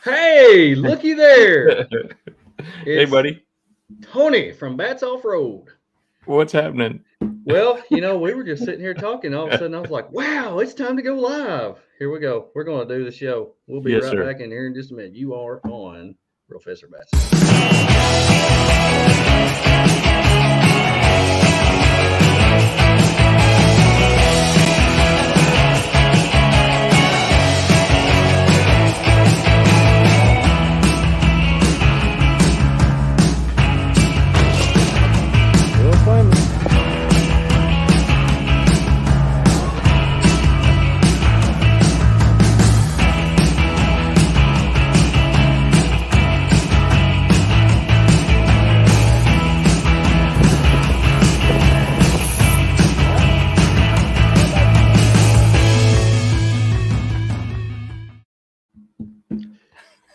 Hey, looky there. Hey, It's buddy. Tony from Bats Off Road. What's happening? Well, we were just sitting here talking. All of a sudden, I was like, wow, it's time to go live. Here we go. We're going to do the show. We'll be Yes, right sir. back in here in just a minute. You are on Professor Bats.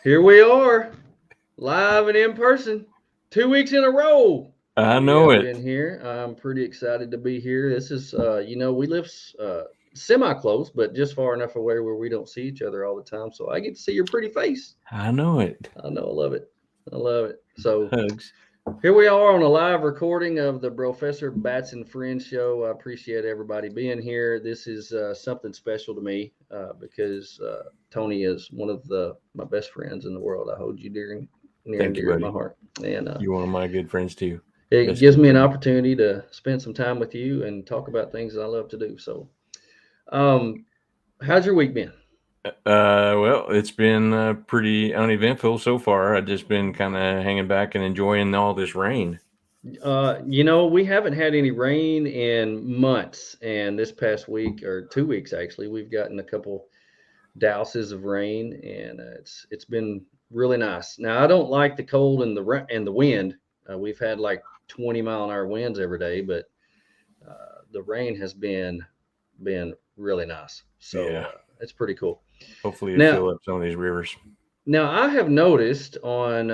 Here we are, live and in person, 2 weeks in a row. I We know have it. been here. I'm pretty excited to be here. This is, we live semi close, but just far enough away where we don't see each other all the time. So I get to see your pretty face. I know it. I know, I love it. I love it. So Hugs. here we are on a live recording of the Professor Bats and Friends show. I appreciate everybody being here. This is something special to me because Tony is one of my best friends in the world. I hold you near and Thank you, dear to my buddy. heart, and You're one of my good friends too. it gives Bestest me an buddy. opportunity to spend some time with you and talk about things that I love to do. So, um, how's your week been? Well, it's been pretty uneventful so far. I've just been kind of hanging back and enjoying all this rain. We haven't had any rain in months, and this past week or 2 weeks actually, we've gotten a couple douses of rain, and it's been really nice. Now I don't like the cold and the wind. We've had like 20-mile-an-hour winds every day, but the rain has been really nice. So Yeah. it's pretty cool. Hopefully, it Now fill up some of these rivers. now I have noticed on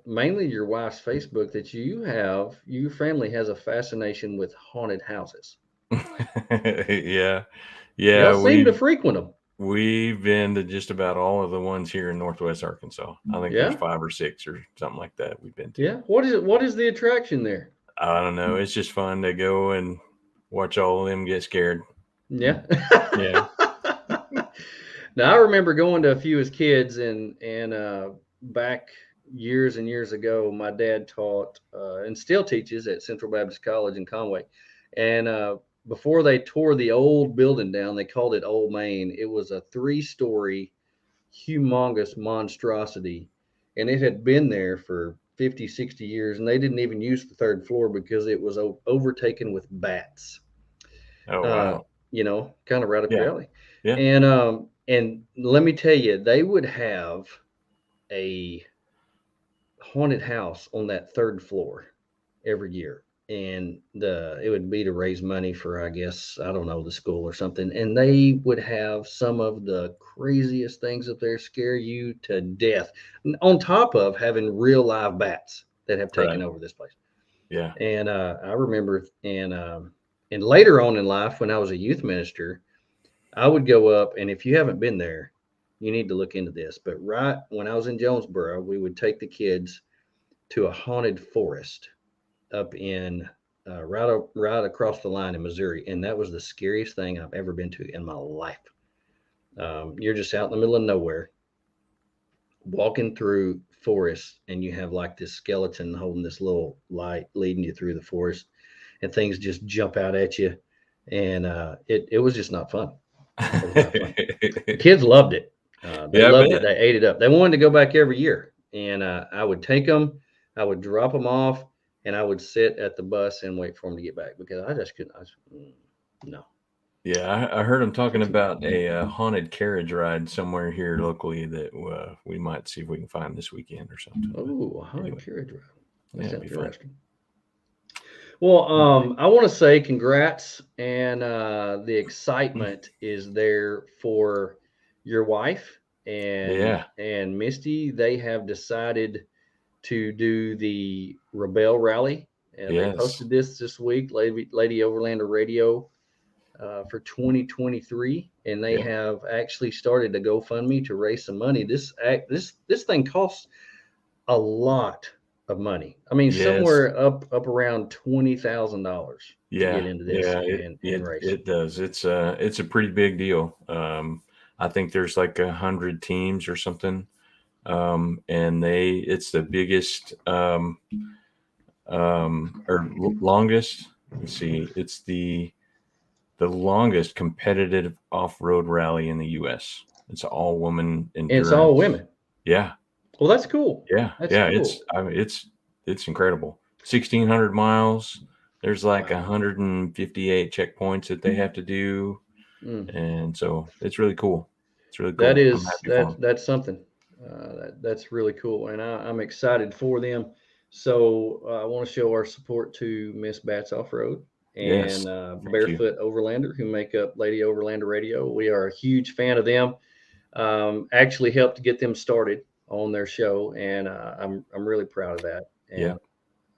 mainly your wife's Facebook that your family has a fascination with haunted houses. Yeah. Yeah. Y'all seem to frequent them. We've been to just about all of the ones here in Northwest Arkansas. I think there's Yeah, 5 or 6 or something like that we've been to. yeah. What is it? What is the attraction there? I don't know. It's just fun to go and watch all of them get scared. Yeah. Yeah. Now I remember going to a few as kids, and back years and years ago, my dad taught and still teaches at Central Baptist College in Conway. And before they tore the old building down, they called it Old Main. It was a three-story, humongous monstrosity, and it had been there for 50, 60 years, and they didn't even use the third floor because it was overtaken with bats. Oh, uh, wow. Kind of right up your Yeah. alley. Yeah. And let me tell you, they would have a haunted house on that third floor every year, and it would be to raise money for, I guess, I don't know, the school or something. And they would have some of the craziest things up there, scare you to death, on top of having real live bats that have taken Right. over this place. Yeah. And I remember, and later on in life, when I was a youth minister, I would go up, and if you haven't been there, you need to look into this. But right when I was in Jonesboro, we would take the kids to a haunted forest up in right across the line in Missouri, and that was the scariest thing I've ever been to in my life. You're just out in the middle of nowhere, walking through forest, and you have like this skeleton holding this little light leading you through the forest, and things just jump out at you, and it was just not fun. It was not fun. The kids loved it. They Yeah, I loved it. bet. They ate it up. They wanted to go back every year, and I would take them, I would drop them off, and I would sit at the bus and wait for them to get back because I just couldn't. No, Yeah, I heard them talking too. about a haunted carriage ride somewhere here locally that we might see if we can find this weekend or something. But Oh, a haunted anyway, carriage ride. That yeah, it'd be sounds fun. interesting. Well, Okay. I want to say congrats, and the excitement is there for your wife Yeah. and Misty. They have decided to do the Rebel Rally. And they Yes. posted this week. Lady Overlander Radio for 2023, and they Yeah. have actually started to GoFundMe to raise some money. This thing costs a lot of money. I mean, Yes. somewhere up around $20,000 to get Yeah. into this Yeah. It and it race. it does. It's a pretty big deal. I think there's like 100 teams or something. And it's the biggest longest. Let's see. It's the longest competitive off-road rally in the U.S. It's all woman And it's all endurance. women. Yeah, Well, that's cool. yeah, That's yeah. cool. It's incredible. 1,600 miles. There's like Wow. 158 checkpoints that they have to do, Mm. and so it's really cool. It's really That cool. I'm is happy for them. that's something. That's really cool, and I'm excited for them. So I want to show our support to Miss Bats Off Road Yes, and thank you. Barefoot Overlander, who make up Lady Overlander Radio. We are a huge fan of them. Actually helped to get them started on their show, and I'm really proud of that. Yeah.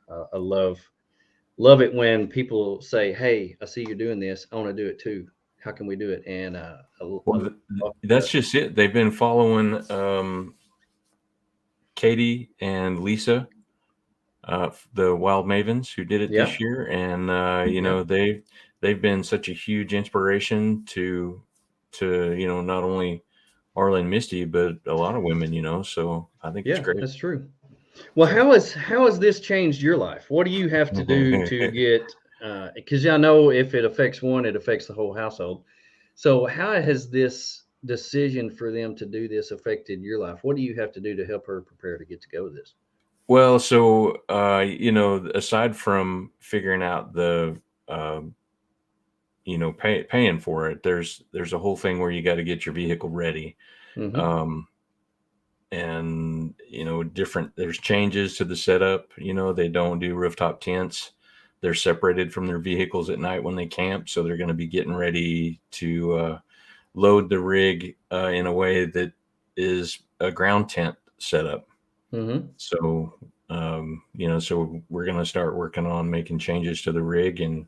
And I love it when people say, "Hey, I see you're doing this. I want to do it too. How can we do it?" And Well, that's just it. They've been following Katie and Lisa, the Wild Mavens, who did it yeah, this year, and yeah, they've been such a huge inspiration to not only Arlen and Misty, but a lot of women. So I think it's yeah. great. That's true. Well, So how has this changed your life? What do you have to do to get? Because I know if it affects one, it affects the whole household. So how has this decision for them to do this affected your life? What do you have to do to help her prepare to get to go to this? well, so aside from figuring out the um, paying for it, there's a whole thing where you got to get your vehicle ready. Mm-hmm. Um, and there's changes to the setup. They don't do rooftop tents. They're separated from their vehicles at night when they camp, so they're going to be getting ready to load the rig in a way that is a ground tent setup. Mm-hmm. So so we're going to start working on making changes to the rig and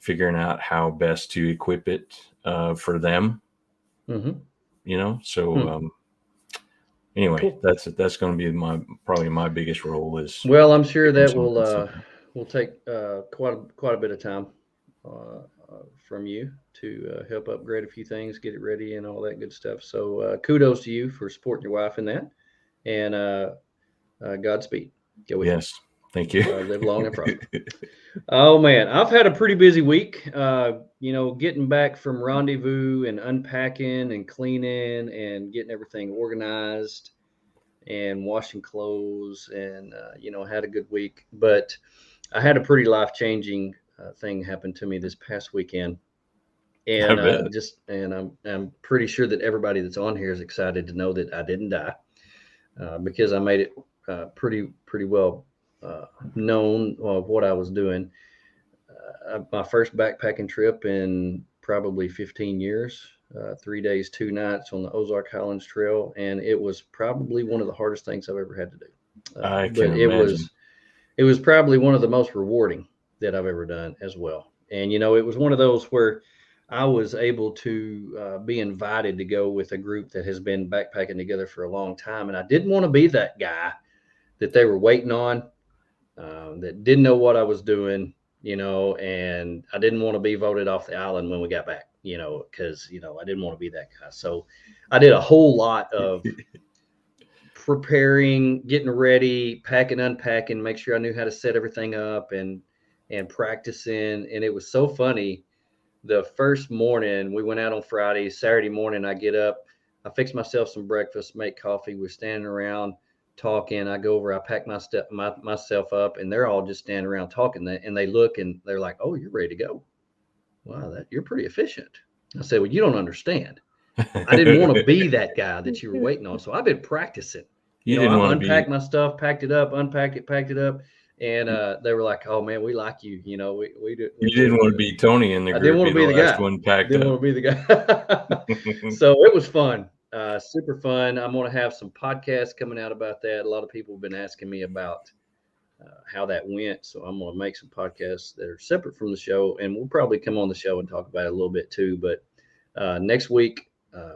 figuring out how best to equip it for them. Mm-hmm. So Hmm. anyway, Cool. that's going to be probably my biggest role is Well, I'm sure figuring that some of that stuff out. will take quite a bit of time from you to help upgrade a few things, get it ready, and all that good stuff. So kudos to you for supporting your wife in that, and Godspeed. Go with you. Yes, thank you. Live long and prosper. Oh man, I've had a pretty busy week. Getting back from rendezvous and unpacking and cleaning and getting everything organized and washing clothes and had a good week. But I had a pretty life changing thing happen to me this past weekend, I and bet. I'm pretty sure that everybody that's on here is excited to know that I didn't die because I made it pretty well known of what I was doing. My first backpacking trip in probably 15 years. 3 days, 2 nights on the Ozark Highlands Trail, and it was probably one of the hardest things I've ever had to do. I But can imagine. it was probably one of the most rewarding that I've ever done as well. And it was one of those where I was able to be invited to go with a group that has been backpacking together for a long time, and I didn't want to be that guy that they were waiting on, that didn't know what I was doing, and I didn't want to be voted off the island when we got back, because I didn't want to be that guy. So I did a whole lot of preparing, getting ready, packing, unpacking, make sure I knew how to set everything up and practicing. And it was so funny. The first morning we went out on Friday, Saturday morning I get up, I fix myself some breakfast, make coffee. We're standing around talking. I go over, I pack myself up, and they're all just standing around talking. And they look and they're like, "Oh, you're ready to go. Wow, you're pretty efficient." I said, "Well, you don't understand. I didn't want to be that guy that you were waiting on. So I've been practicing. You didn't I want to unpacked be my stuff, packed it up, unpacked it, packed it up, and they were like, "Oh man, we like you. We you do didn't it." want to be Tony in the I didn't group, want be to the be the last guy. one packed Didn't up. want to be the guy. So it was fun, super fun. I'm going to have some podcasts coming out about that. A lot of people have been asking me about how that went. So I'm going to make some podcasts that are separate from the show, and we'll probably come on the show and talk about it a little bit too. But next week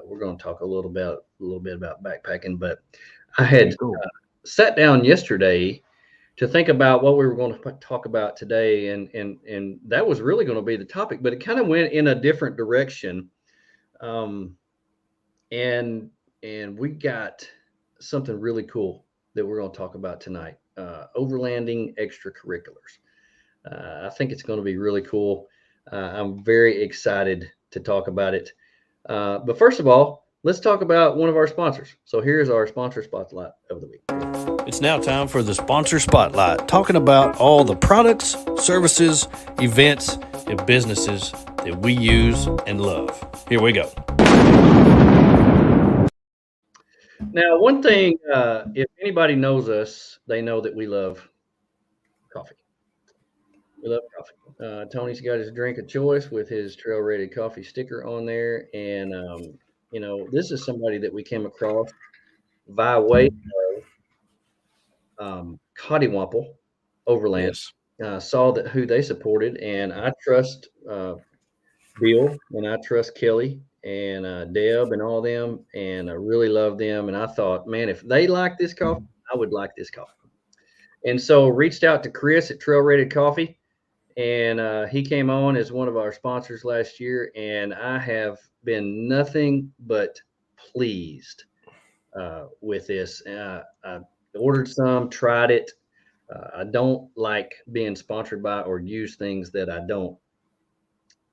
we're going to talk a little bit about backpacking. But I had Cool. sat down yesterday to think about what we were going to talk about today, and that was really going to be the topic, but it kind of went in a different direction. Um, and we got something really cool that we're going to talk about tonight. Overlanding extracurriculars. I think it's going to be really cool. I'm very excited to talk about it. But first of all, let's talk about one of our sponsors. So here's our sponsor spotlight of the week. It's now time for the sponsor spotlight, talking about all the products, services, events, and businesses that we use and love. Here we go. Now, one thing, if anybody knows us, they know that we love coffee. We love coffee. Tony's got his drink of choice with his trail rated coffee sticker on there. And, this is somebody that we came across via way of Cottywample, Overland. Yes. Saw that who they supported, and I trust Bill, and I trust Kelly and Deb and all them, and I really love them. And I thought, man, if they like this coffee, I would like this coffee. And so reached out to Chris at Trail Rated Coffee, and he came on as one of our sponsors last year, and I have been nothing but pleased with this. I ordered some, tried it. I don't like being sponsored by or use things that I don't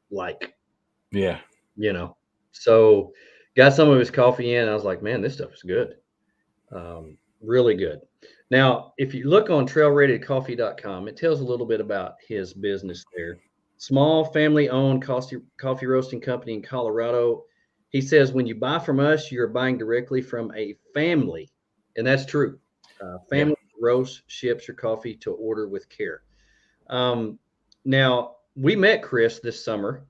like. Yeah. So got some of his coffee in. I was like, man, this stuff is good. Really good. Now, if you look on trailratedcoffee.com, it tells a little bit about his business there. Small family-owned coffee roasting company in Colorado. He says when you buy from us, you're buying directly from a family, and that's true. Family roasts, ships your coffee to order with care. Now, we met Chris this summer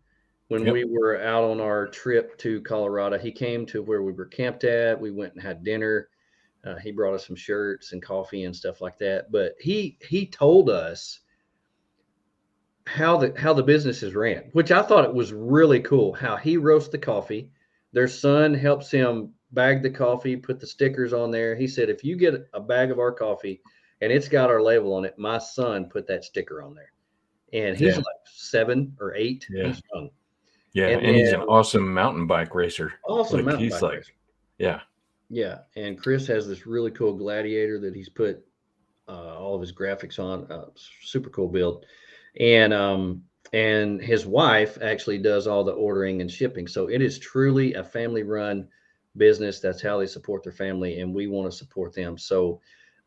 when we were out on our trip to Colorado. He came to where we were camped at. We went and had dinner. He brought us some shirts and coffee and stuff like that. But he told us how the business is ran, which I thought it was really cool. How he roasts the coffee. Their son helps him bag the coffee, put the stickers on there. He said, if you get a bag of our coffee and it's got our label on it, my son put that sticker on there. And he's like 7 or 8. Yeah. He's young. Yeah. And he's an awesome mountain bike racer. Awesome mountain bike racer. Yeah. Yeah, and Chris has this really cool Gladiator that he's put all of his graphics on. Super cool build, and his wife actually does all the ordering and shipping. So it is truly a family-run business. That's how they support their family, and we want to support them. So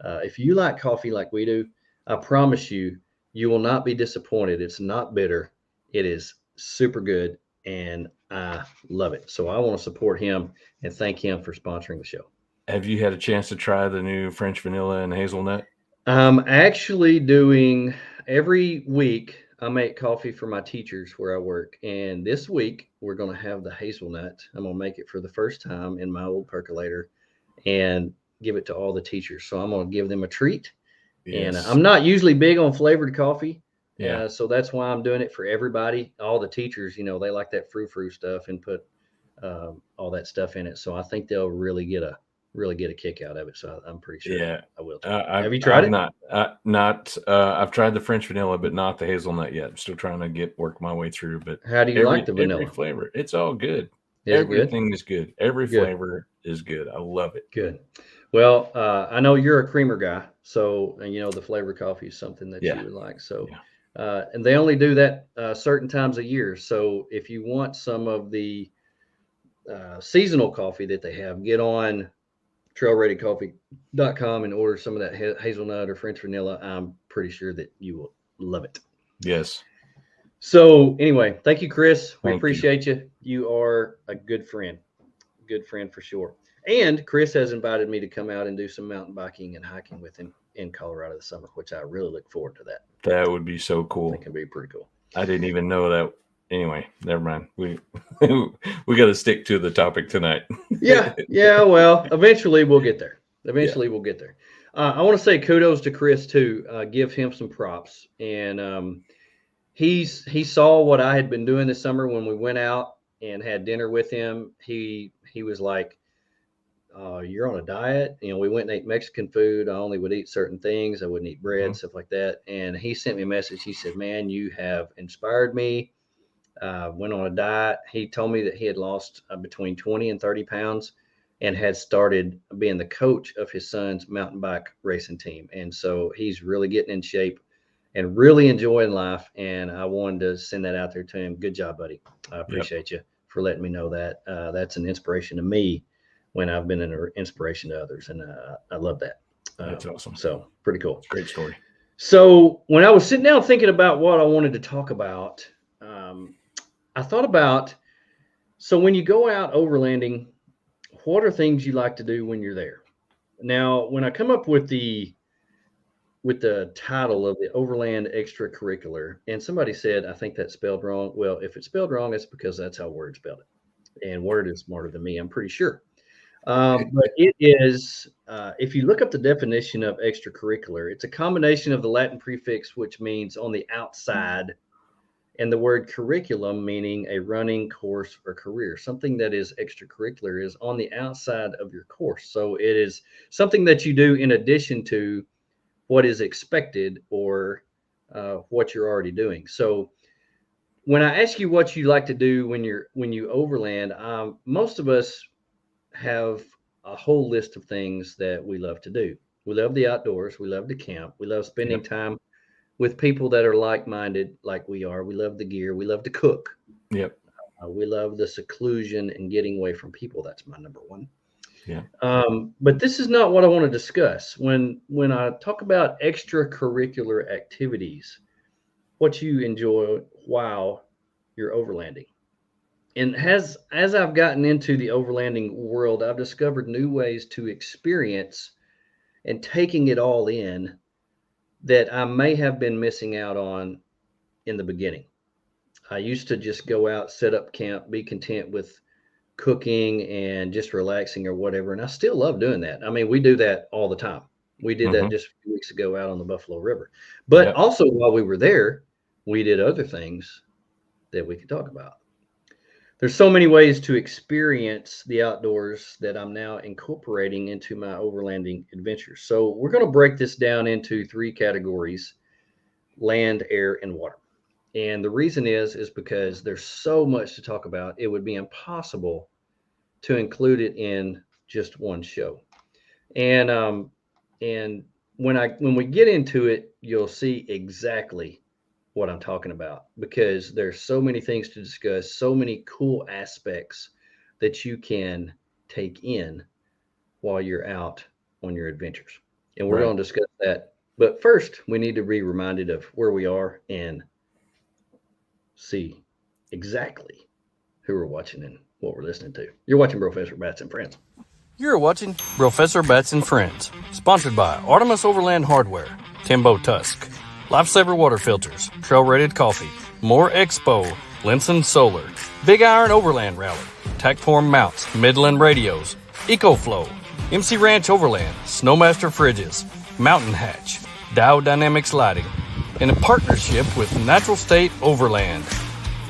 if you like coffee like we do, I promise you, you will not be disappointed. It's not bitter. It is super good, and I love it. So I want to support him and thank him for sponsoring the show. Have you had a chance to try the new French vanilla and hazelnut? I'm actually doing every week. I make coffee for my teachers where I work. And this week we're going to have the hazelnut. I'm going to make it for the first time in my old percolator and give it to all the teachers. So I'm going to give them a treat. Yes. And I'm not usually big on flavored coffee. Yeah. So that's why I'm doing it for everybody. All the teachers, they like that frou-frou stuff and put all that stuff in it. So I think they'll really get a kick out of it. So I'm pretty sure I will. Have you tried it? I've tried the French vanilla, but not the hazelnut yet. I'm still trying to work my way through. But how do you like the vanilla? Every flavor, it's all good. Is Everything is good. Every flavor is good. I love it. Good. Well, I know you're a creamer guy, so the flavored coffee is something that you would like. So. Yeah. And they only do that certain times a year. So if you want some of the seasonal coffee that they have, get on trailratedcoffee.com and order some of that hazelnut or French vanilla. I'm pretty sure that you will love it. Yes. So anyway, thank you, Chris. We appreciate you. You are a good friend for sure. And Chris has invited me to come out and do some mountain biking and hiking with him in Colorado this summer, which I really look forward to that. That would be so cool. It can be pretty cool. I didn't even know that. Anyway, never mind. We got to stick to the topic tonight. Yeah. Well, eventually we'll get there. We'll get there. I want to say kudos to Chris too. Give him some props. And he saw what I had been doing this summer when we went out and had dinner with him. He was like, "You're on a diet." We went and ate Mexican food. I only would eat certain things. I wouldn't eat bread, stuff like that. And he sent me a message. He said, "Man, you have inspired me." Went on a diet. He told me that he had lost between 20 and 30 pounds and had started being the coach of his son's mountain bike racing team. And so he's really getting in shape and really enjoying life. And I wanted to send that out there to him. Good job, buddy. I appreciate you for letting me know that. That's an inspiration to me when I've been an inspiration to others. And I love that. That's awesome. So pretty cool. Great story. So when I was sitting down thinking about what I wanted to talk about, I thought about, so when you go out overlanding, what are things you like to do when you're there? Now, when I come up with the title of the Overland Extracurricular, and somebody said, I think that's spelled wrong. Well, if it's spelled wrong, it's because that's how Word spelled it. And Word is smarter than me, I'm pretty sure. But it is, if you look up the definition of extracurricular, it's a combination of the Latin prefix, which means on the outside, and the word curriculum, meaning a running course or career. Something that is extracurricular is on the outside of your course. So it is something that you do in addition to what is expected or what you're already doing. So when I ask you what you like to do when you overland, most of us have a whole list of things that we love to do. We love the outdoors. We love to camp. We love spending time with people that are like-minded like we are. We love the gear. We love to cook. Yep. We love the seclusion and getting away from people. That's my number one. Yeah. But this is not what I want to discuss. When I talk about extracurricular activities, what you enjoy while you're overlanding. And as I've gotten into the overlanding world, I've discovered new ways to experience and taking it all in that I may have been missing out on in the beginning. I used to just go out, set up camp, be content with cooking and just relaxing or whatever. And I still love doing that. I mean, we do that all the time. We did that just a few weeks ago out on the Buffalo River. But also while we were there, we did other things that we could talk about. There's so many ways to experience the outdoors that I'm now incorporating into my overlanding adventures. So we're going to break this down into 3 categories: land, air, and water. And the reason is because there's so much to talk about. It would be impossible to include it in just one show. And when we get into it, you'll see exactly what I'm talking about, because there's so many things to discuss, so many cool aspects that you can take in while you're out on your adventures. And we're going to discuss that. But first, we need to be reminded of where we are and see exactly who we're watching and what we're listening to. You're watching Professor Bats and Friends. You're watching Professor Bats and Friends, sponsored by Artemis Overland Hardware, Timbo Tusk, Lifesaver Water Filters, Trail Rated Coffee, More Expo, Linson Solar, Big Iron Overland Rally, Tacform Mounts, Midland Radios, EcoFlow, MC Ranch Overland, Snowmaster Fridges, Mountain Hatch, Dow Dynamics Lighting, in a partnership with Natural State Overland,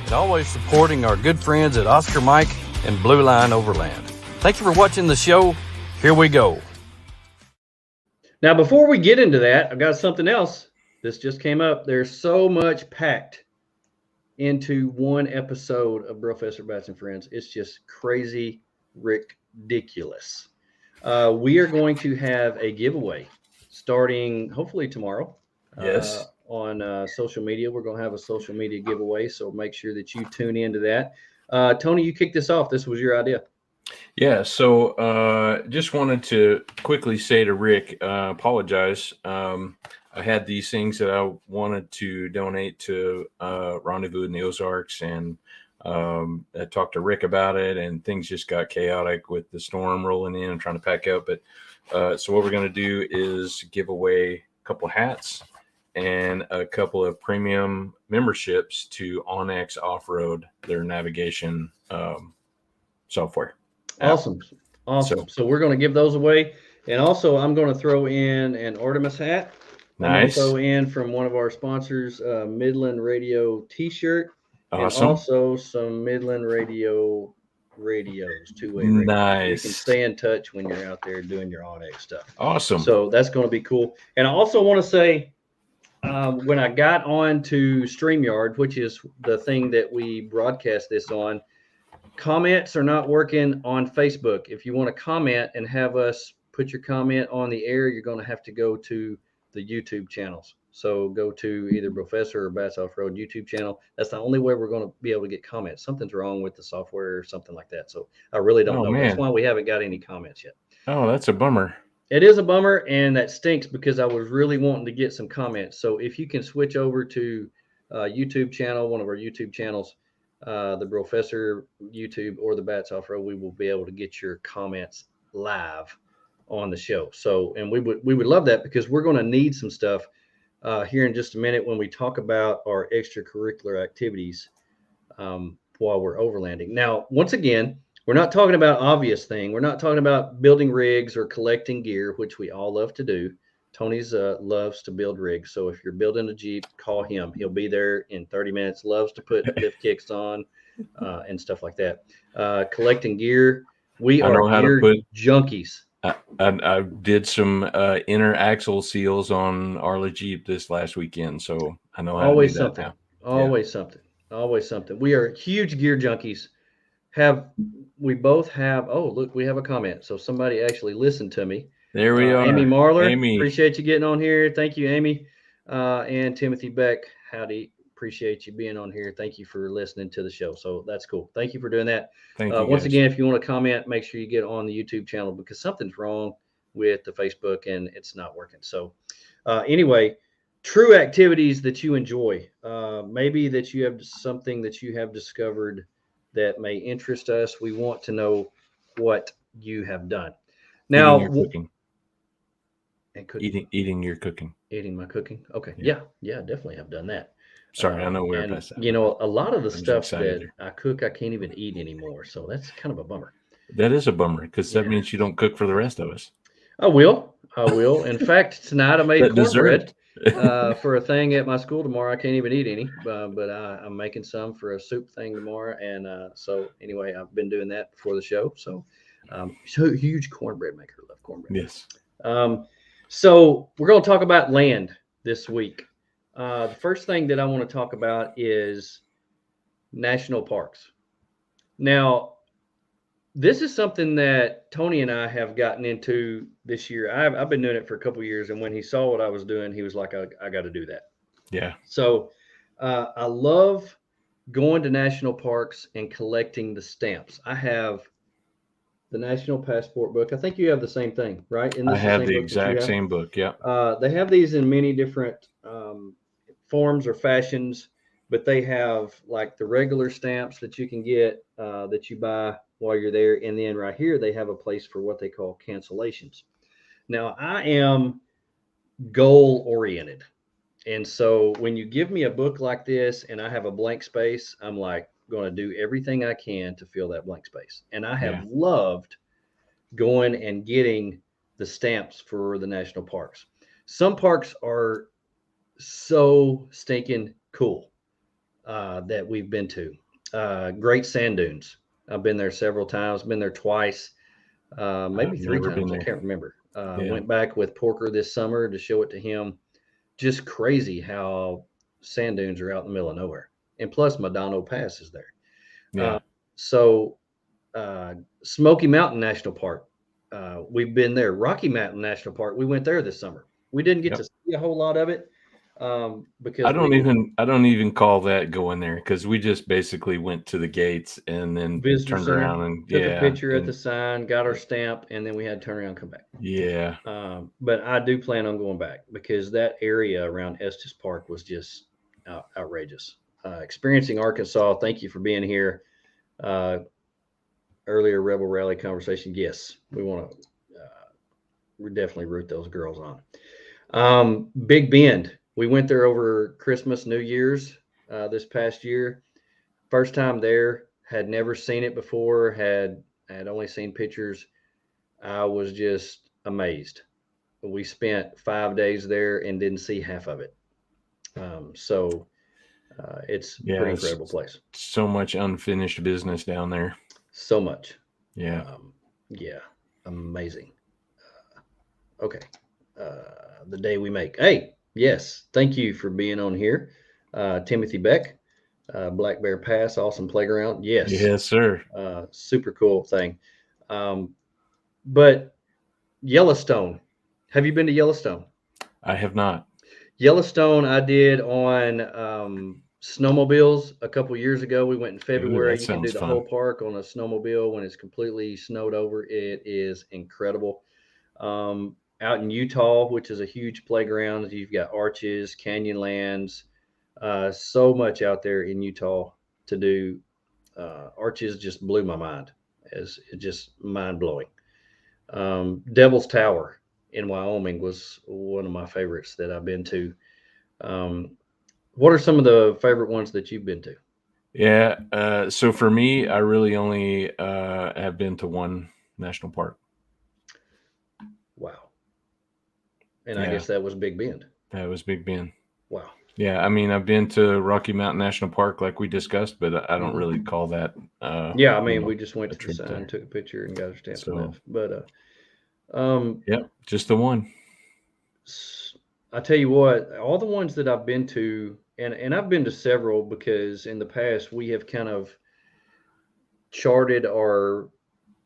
and always supporting our good friends at Oscar Mike and Blue Line Overland. Thank you for watching the show. Here we go. Now, before we get into that, I've got something else. This just came up. There's so much packed into one episode of Professor Bats and Friends. It's just crazy, ridiculous. We are going to have a giveaway starting hopefully tomorrow. Yes. On social media. We're going to have a social media giveaway, so make sure that you tune into that. Tony, you kicked this off. This was your idea. Yeah, so just wanted to quickly say to Rick, apologize. I had these things that I wanted to donate to Rendezvous in the Ozarks, and I talked to Rick about it, and things just got chaotic with the storm rolling in and trying to pack up. But so what we're going to do is give away a couple hats and a couple of premium memberships to Onyx Off-Road, their navigation software. Awesome. So we're going to give those away. And also, I'm going to throw in an Artemis hat. I'm going to Nice. throw in from one of our sponsors, Midland Radio T-shirt, and Awesome. also some Midland Radio radios, two-way radios. So you can Nice. stay in touch when you're out there doing your Onyx stuff. Awesome. So that's going to be cool. And I also want to say, when I got on to StreamYard, which is the thing that we broadcast this on, comments are not working on Facebook. If you want to comment and have us put your comment on the air, you're going to have to go to the YouTube channels. So go to either Professor or Bats Off Road YouTube channel. That's the only way we're going to be able to get comments. Something's wrong with the software or something like that. So I really don't know. Man. That's why we haven't got any comments yet. Oh, that's a bummer. It is a bummer, and that stinks because I was really wanting to get some comments. So if you can switch over to YouTube channel, one of our YouTube channels, the Professor YouTube or the Bats Off Road, we will be able to get your comments live on the show. So, and we would love that because we're going to need some stuff here in just a minute when we talk about our extracurricular activities while we're overlanding. Now, once again, we're not talking about obvious thing. We're not talking about building rigs or collecting gear, which we all love to do. Tony's loves to build rigs. So if you're building a Jeep, call him. He'll be there in 30 minutes. Loves to put lift kicks on and stuff like that. Collecting gear. We are gear junkies. I did some inner axle seals on Arla Jeep this last weekend, so I know how to do that now. Always something. Always something. We are huge gear junkies. We both have, oh, look, we have a comment. So somebody actually listened to me. There we are. Amy Marler. Amy. Appreciate you getting on here. Thank you, Amy. And Timothy Beck. Howdy. Appreciate you being on here. Thank you for listening to the show. So that's cool. Thank you for doing that. Thank you. Once again, if you want to comment, make sure you get on the YouTube channel because something's wrong with the Facebook and it's not working. So anyway, true activities that you enjoy. Maybe that you have something that you have discovered that may interest us. We want to know what you have done. Now, eating your cooking. Eating my cooking. Okay. Yeah, definitely have done that. Sorry, I know we're past that. You know, a lot of the stuff that I cook, I can't even eat anymore. So that's kind of a bummer. That is a bummer because that means you don't cook for the rest of us. I will. In fact, tonight I made cornbread for a thing at my school tomorrow. I can't even eat any, but I'm making some for a soup thing tomorrow. And so anyway, I've been doing that before the show. So huge cornbread maker. Love cornbread. Yes. So we're going to talk about land this week. The first thing that I want to talk about is national parks. Now, this is something that Tony and I have gotten into this year. I've been doing it for a couple of years, and when he saw what I was doing, he was like, I got to do that. Yeah. So I love going to national parks and collecting the stamps. I have the National Passport book. I think you have the same thing, right? I have the exact same book. Yeah. They have these in many different forms or fashions, but they have like the regular stamps that you can get that you buy while you're there. And then right here, they have a place for what they call cancellations. Now, I am goal oriented. And so when you give me a book like this and I have a blank space, I'm like going to do everything I can to fill that blank space. And I have loved going and getting the stamps for the national parks. Some parks are so stinking cool that we've been to. Great Sand Dunes. I've been there several times, been there twice, maybe 3 times. I can't remember. Went back with Porker this summer to show it to him. Just crazy how sand dunes are out in the middle of nowhere. And plus Madano Pass is there. Yeah. Smoky Mountain National Park. We've been there. Rocky Mountain National Park. We went there this summer. We didn't get to see a whole lot of it. Because I don't even call that going there because we just basically went to the gates and then turned around and took a picture at the sign, got our stamp, and then we had to turn around and come back. Yeah. But I do plan on going back because that area around Estes Park was just outrageous. Experiencing Arkansas. Thank you for being here. Earlier Rebel Rally conversation. Yes, we want to. We definitely root those girls on. Big Bend. We went there over Christmas, New Year's this past year. First time there, had never seen it before, had only seen pictures. I was just amazed. We spent 5 days there and didn't see half of it. So it's a Yeah, pretty it's incredible place. so much unfinished business down there. So much. Yeah. Yeah, amazing. Okay. The day we make. Hey, yes, thank you for being on here. Timothy Beck, Black Bear Pass, awesome playground. Yes, Yes, sir. super cool thing. But Yellowstone, have you been to Yellowstone? I have not. Yellowstone, I did on snowmobiles a couple years ago. We went in Ooh, February. that You can do sounds the whole fun. park on a snowmobile when it's completely snowed over. It is incredible. Out in Utah, which is a huge playground, you've got Arches, Canyonlands, so much out there in Utah to do. Arches just blew my mind. It's just mind blowing. Devil's Tower in Wyoming was one of my favorites that I've been to. Um, what are some of the favorite ones that you've been to? Yeah. So for me, I really only have been to one national park. Wow. And I Yeah, guess that was Big Bend. that was Big Bend. Wow. Yeah, I mean, I've been to Rocky Mountain National Park, like we discussed, but I don't Hmm. really call that, Yeah, I mean, we just went a to the trip sign, there. took a picture, and got our stamp and So, left. But um, yeah, just the one. I tell you what, all the ones that I've been to, and I've been to several because in the past we have kind of charted our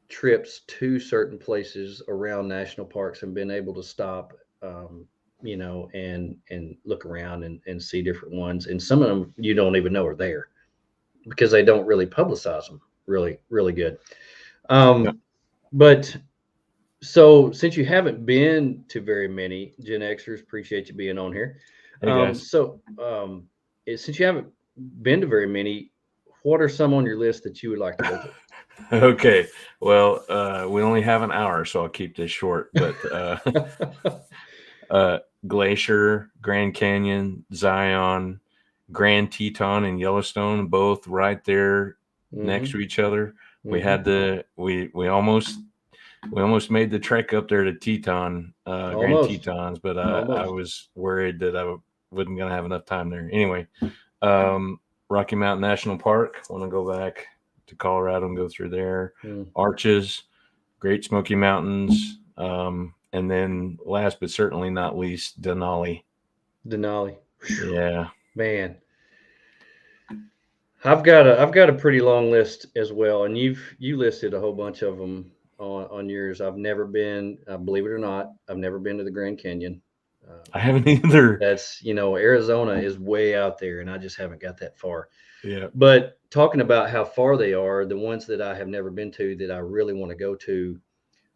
trips to certain places around national parks and been able to stop, um, and look around and see different ones. And some of them you don't even know are there because they don't really publicize them really good. Yeah. But so since you haven't been to very many Gen Xers, appreciate you being on here. Hey guys. Since you haven't been to very many, what are some on your list that you would like to go Okay. Well, we only have an hour, so I'll keep this short. But to? Glacier, Grand Canyon, Zion, Grand Teton, and Yellowstone, both right there next Hmm. to each other. We Hmm. had we almost made the trek up there to Teton, Grand Almost, Tetons, but I almost. was worried that wasn't going to have enough time there. Anyway, Rocky Mountain National Park. Want to go back to Colorado and go through there. Mm. Arches, Great Smoky Mountains, and then last but certainly not least, Denali. Denali. Yeah, Man, I've got a pretty long list as well, and you listed a whole bunch of them on yours. I've never been, believe it or not, I've never been to the Grand Canyon. I Um, haven't either. that's Arizona is way out there, and I just haven't got that far. Yeah, But talking about how far they are, the ones that I have never been to that I really want to go to,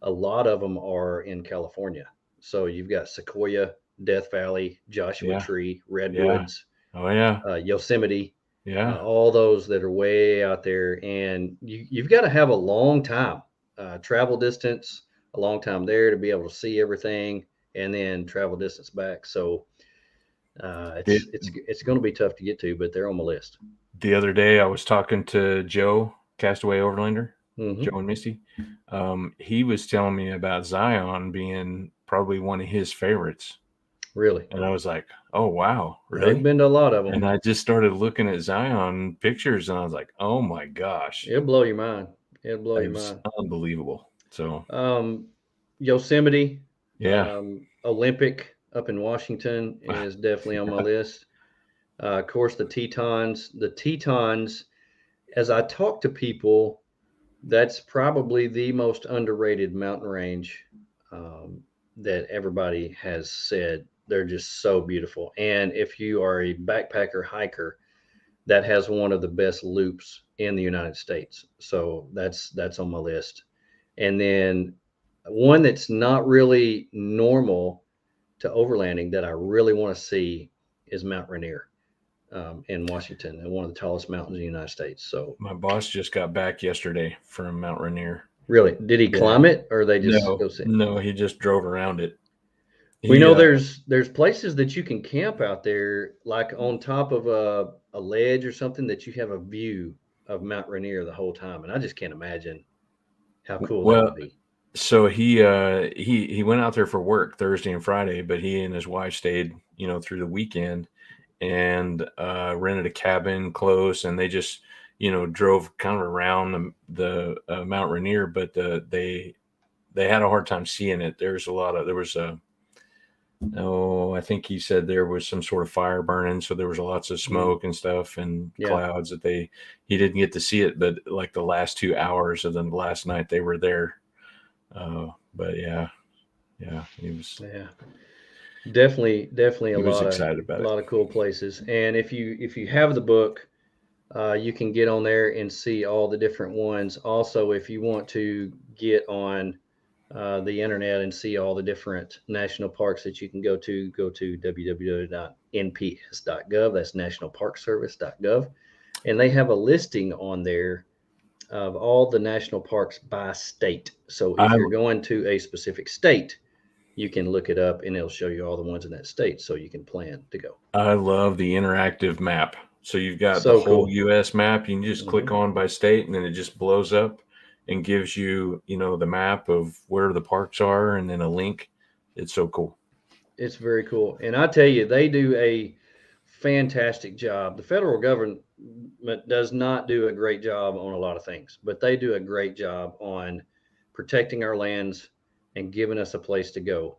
a lot of them are in California. So you've got Sequoia, Death Valley, Joshua yeah, Tree, yeah. Redwoods, Oh yeah, Yosemite, yeah. all those that are way out there. And you've got to have a long time, travel distance, a long time there to be able to see everything and then travel distance back. So The, it's going to be tough to get to, but they're on my list. the other day I was talking to Joe, Castaway Overlander, Hmm. Joe and Misty. He was telling me about Zion being probably one of his favorites. Really. And I was like, oh, wow, They've really? been to a lot of them. And I just started looking at Zion pictures and I was like, oh my gosh, It'll blow your mind. It'll blow it your was mind. unbelievable. So, Um, Yosemite, yeah, Olympic up in Washington is definitely on my list. Of course, the Tetons. The Tetons, as I talk to people, that's probably the most underrated mountain range um, that everybody has said. They're just so beautiful. And if you are a backpacker hiker, that has one of the best loops in the United States. So that's on my list. And then one that's not really normal to overlanding that I really want to see is Mount Rainier in Washington, and one of the tallest mountains in the United States. So, my boss just got back yesterday from Mount Rainier. really, did he Yeah. climb it or they just No, go see? no, he just drove around it. We He, know there's places that you can camp out there, like on top of a ledge or something, that you have a view of Mount Rainier the whole time, and I just can't imagine how cool that would well, be. So he went out there for work Thursday and Friday, but he and his wife stayed, through the weekend, and rented a cabin close, and they just, drove kind of around the Mount Rainier, but they had a hard time seeing it. There was a oh, I think he said there was some sort of fire burning, so there was lots of smoke and stuff and clouds that he didn't get to see it. But like the last 2 hours of the last night they were there. But yeah, he was definitely he was excited about a it. lot of cool places. And if you have the book, you can get on there and see all the different ones. Also, if you want to get on the internet and see all the different national parks that you can go to www.nps.gov. That's nationalparkservice.gov. And they have a listing on there of all the national parks by state. So if you're going to a specific state, you can look it up and it'll show you all the ones in that state so you can plan to go. I love the interactive map. So you've got So the whole cool. US map. You can just click on by state, and then it just blows up and gives you, the map of where the parks are, and then a link. It's so cool. It's very cool. And I tell you, they do a fantastic job. The federal government does not do a great job on a lot of things, but they do a great job on protecting our lands and giving us a place to go.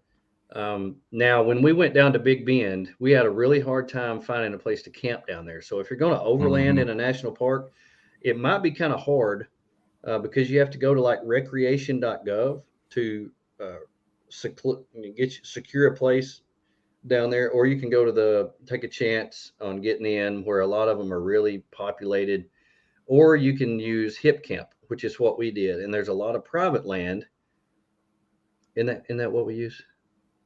Now, when we went down to Big Bend, we had a really hard time finding a place to camp down there. So if you're going to overland in a national park, it might be kind of hard because you have to go to like recreation.gov to secure a place down there, or you can go to take a chance on getting in where a lot of them are really populated, or you can use Hip Camp, which is what we did. And there's a lot of private land. Isn't that what we use?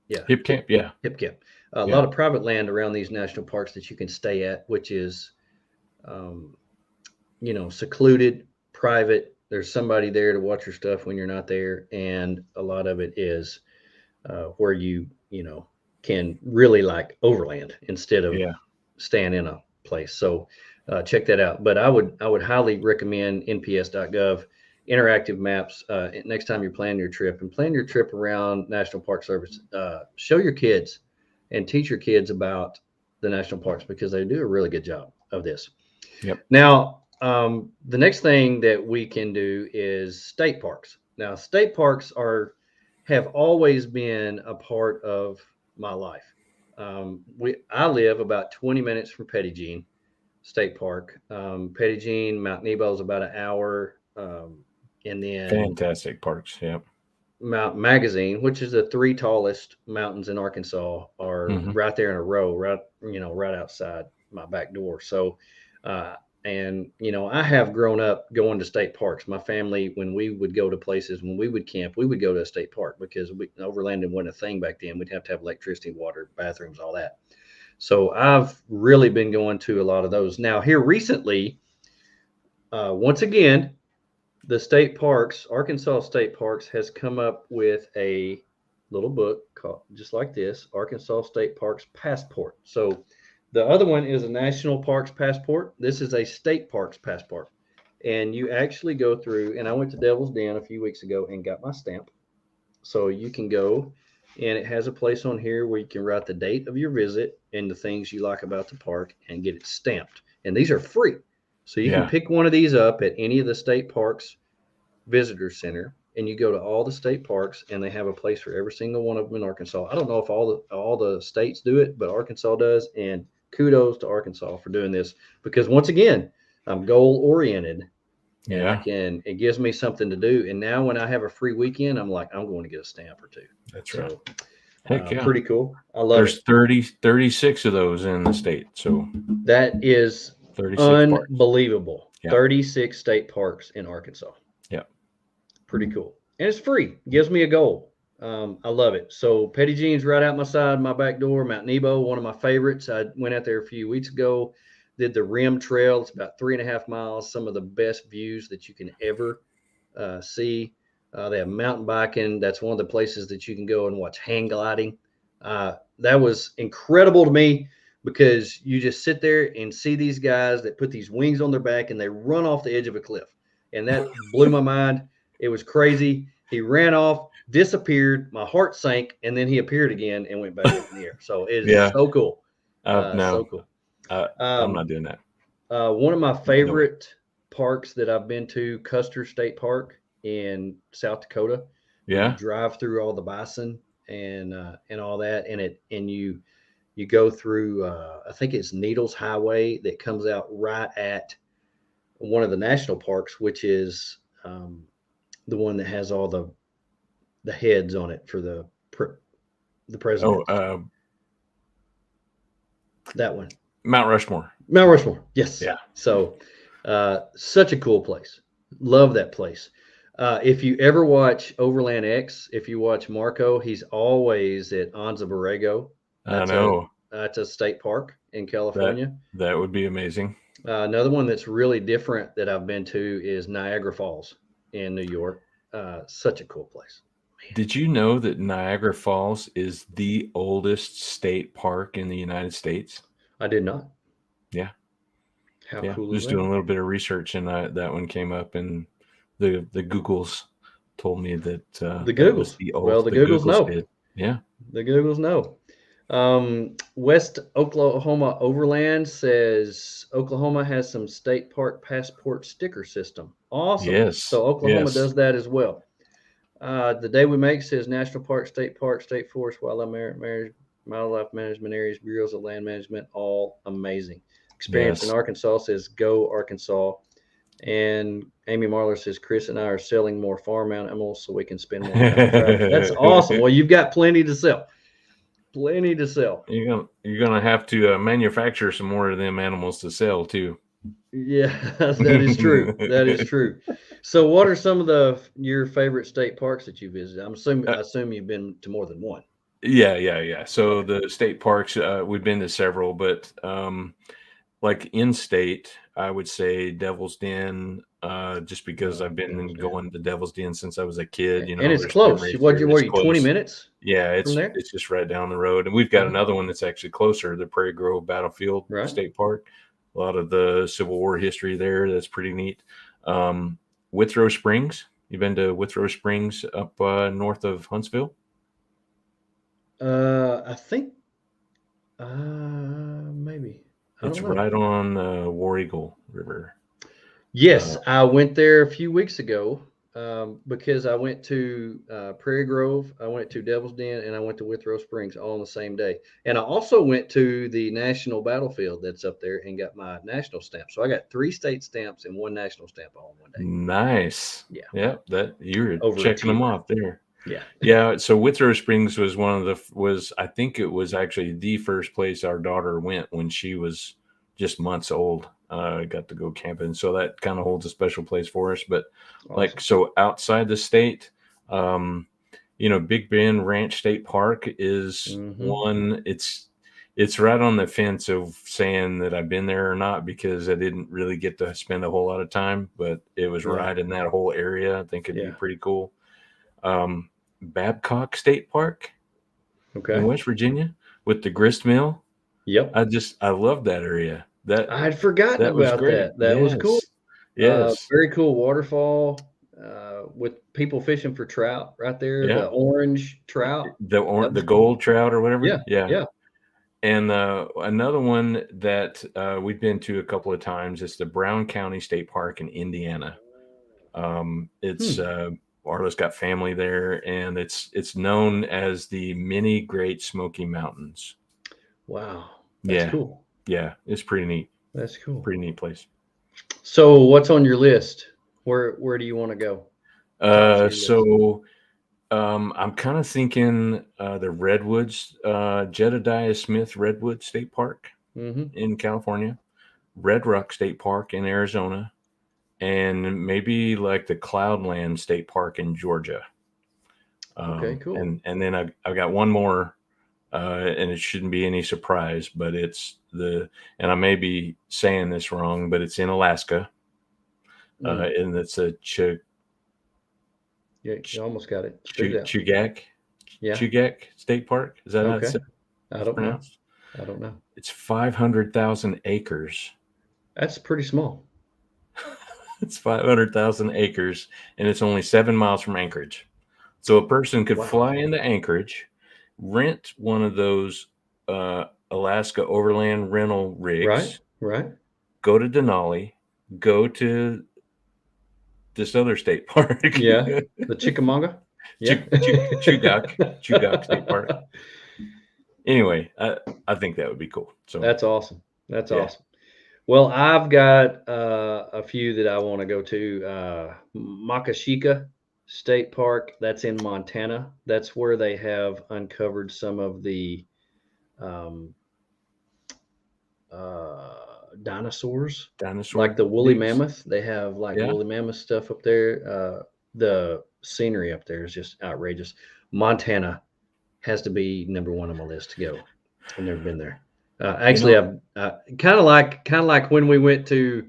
Yeah. Hip Camp. Yeah. Hip Camp. A lot of private land around these national parks that you can stay at, which is, secluded, private. There's somebody there to watch your stuff when you're not there. And a lot of it is where you can really like overland instead of staying in a place. So check that out. But I would highly recommend nps.gov interactive maps next time you're planning your trip, and plan your trip around National Park Service. Show your kids and teach your kids about the national parks because they do a really good job of this. Yep. Now, the next thing that we can do is state parks. Now, state parks have always been a part of my life. I live about 20 minutes from Petit Jean State Park. Petit Jean, Mount Nebo is about an hour. And then fantastic parks. Yep. Mount Magazine, which is the 3 tallest mountains in Arkansas, are right there in a row, right outside my back door. So, I have grown up going to state parks. My family, when we would go to places, when we would camp, we would go to a state park because overlanding wasn't a thing back then. We'd have to have electricity, water, bathrooms, all that. So I've really been going to a lot of those. Now, here recently, once again, the state parks, Arkansas State Parks, has come up with a little book called, just like this, Arkansas State Parks Passport. So the other one is a National Parks Passport. This is a State Parks Passport. And you actually go through, and I went to Devil's Den a few weeks ago and got my stamp. So you can go, and it has a place on here where you can write the date of your visit and the things you like about the park and get it stamped. And these are free. So you can pick one of these up at any of the state parks visitor center, and you go to all the state parks, and they have a place for every single one of them in Arkansas. I don't know if all the states do it, but Arkansas does. And kudos to Arkansas for doing this, because once again, I'm goal oriented. It gives me something to do. And now when I have a free weekend, I'm like, I'm going to get a stamp or two. That's right. Heck yeah. Pretty cool. I love it. There's 36 of those in the state. So that is unbelievable. Yeah. 36 state parks in Arkansas. Yeah. Pretty cool. And it's free. Gives me a goal. I love it. So Petit Jean's right out my back door. Mount Nebo, one of my favorites. I went out there a few weeks ago, did the Rim Trail. It's about 3.5 miles. Some of the best views that you can ever see. They have mountain biking. That's one of the places that you can go and watch hang gliding. That was incredible to me because you just sit there and see these guys that put these wings on their back and they run off the edge of a cliff. And that blew my mind. It was crazy. He ran off, disappeared. My heart sank, and then he appeared again and went back up in the air. So it is Yeah. so cool. No, So cool. I'm not doing that. One of my favorite parks that I've been to, Custer State Park in South Dakota. Where Yeah. you drive through all the bison and all that, and you go through. I think it's Needles Highway that comes out right at one of the national parks, which is the one that has all the heads on it for the president. That one. Mount Rushmore. Mount Rushmore. Yes. Yeah. So, such a cool place. Love that place. If you ever watch Overland X, if you watch Marco, he's always at Anza Borrego. I know. That's a state park in California. That would be amazing. Another one that's really different that I've been to is Niagara Falls in New York. Such a cool place. Man. Did you know that Niagara Falls is the oldest state park in the United States? I did not. Yeah. How cool is Just that? doing a little bit of research, and that one came up, and the Googles told me that the Googles. The Googles know. Did. Yeah. The Googles know. West Oklahoma Overland says Oklahoma has some state park passport sticker system. Awesome. Yes. So Oklahoma does that as well. The Day We Make says National Park, State Forest, Wildlife Management Areas, Bureaus of Land Management, all amazing. Experience in Arkansas says go Arkansas. And Amy Marler says Chris and I are selling more farm animals so we can spend more time traveling. That's awesome. Well, you've got plenty to sell. Plenty to sell. You're gonna have to manufacture some more of them animals to sell too. Yeah, that is true. That is true. So, what are some of your favorite state parks that you visited? I assume you've been to more than one. Yeah. So the state parks, we've been to several, but like in state, I would say Devil's Den, just because I've been going to Devil's Den since I was a kid. You know, and it's close. Were you 20 minutes? Yeah, it's just right down the road, and we've got another one that's actually closer, the Prairie Grove Battlefield State Park. A lot of the Civil War history there. That's pretty neat. Withrow Springs. You've been to Withrow Springs up north of Huntsville? I think maybe. It's right on War Eagle River. Yes, I went there a few weeks ago because I went to Prairie Grove, I went to Devil's Den, and I went to Withrow Springs all on the same day. And I also went to the National Battlefield that's up there and got my national stamp. So I got 3 state stamps and 1 national stamp all in one day. Nice. Yeah. Yep. That you were checking them off there. Yeah. Yeah. So Withrow Springs was I think it was actually the first place our daughter went when she was just months old. Got to go camping. So that kind of holds a special place for us. But awesome. So outside the state, Big Bend Ranch State Park is one. It's right on the fence of saying that I've been there or not, because I didn't really get to spend a whole lot of time, but it was right in that whole area. I think it'd be pretty cool. Babcock State Park in West Virginia with the grist mill. Yep. I love that area. That I had forgotten about that. That was cool. Yes. Very cool waterfall with people fishing for trout right there. Yeah. The orange trout. The gold trout or whatever. Yeah. And another one that we've been to a couple of times is the Brown County State Park in Indiana. It's Arlo's got family there, and it's known as the Mini Great Smoky Mountains. Wow. That's cool. Yeah, it's pretty neat. That's cool. Pretty neat place. So what's on your list? Where do you want to go? I'm kind of thinking the Redwoods, Jedediah Smith Redwood State Park in California, Red Rock State Park in Arizona, and maybe like the Cloudland State Park in Georgia. Okay, cool. And then I've got one more. And it shouldn't be any surprise, but and I may be saying this wrong, but it's in Alaska, and it's a you almost got it. Chugach State Park. Is that how it's pronounced? I don't know. It's 500,000 acres. That's pretty small. It's 500,000 acres, and it's only 7 miles from Anchorage. So a person could Wow. fly into Anchorage, rent one of those Alaska Overland rental rigs, Right. go to Denali, go to this other state park. Yeah. The Chickamauga. Yeah. Chugach State Park. Anyway, I think that would be cool. So That's awesome. That's Yeah. awesome. Well, I've got a few that I want to go to. Makashika State Park, that's in Montana. That's where they have uncovered some of the dinosaurs, dinosaur like the woolly digs. mammoth. They have like Yeah. woolly mammoth stuff up there. The scenery up there is just outrageous. Montana has to be number one on my list to go. I've never been there. Actually, I've kind of like when we went to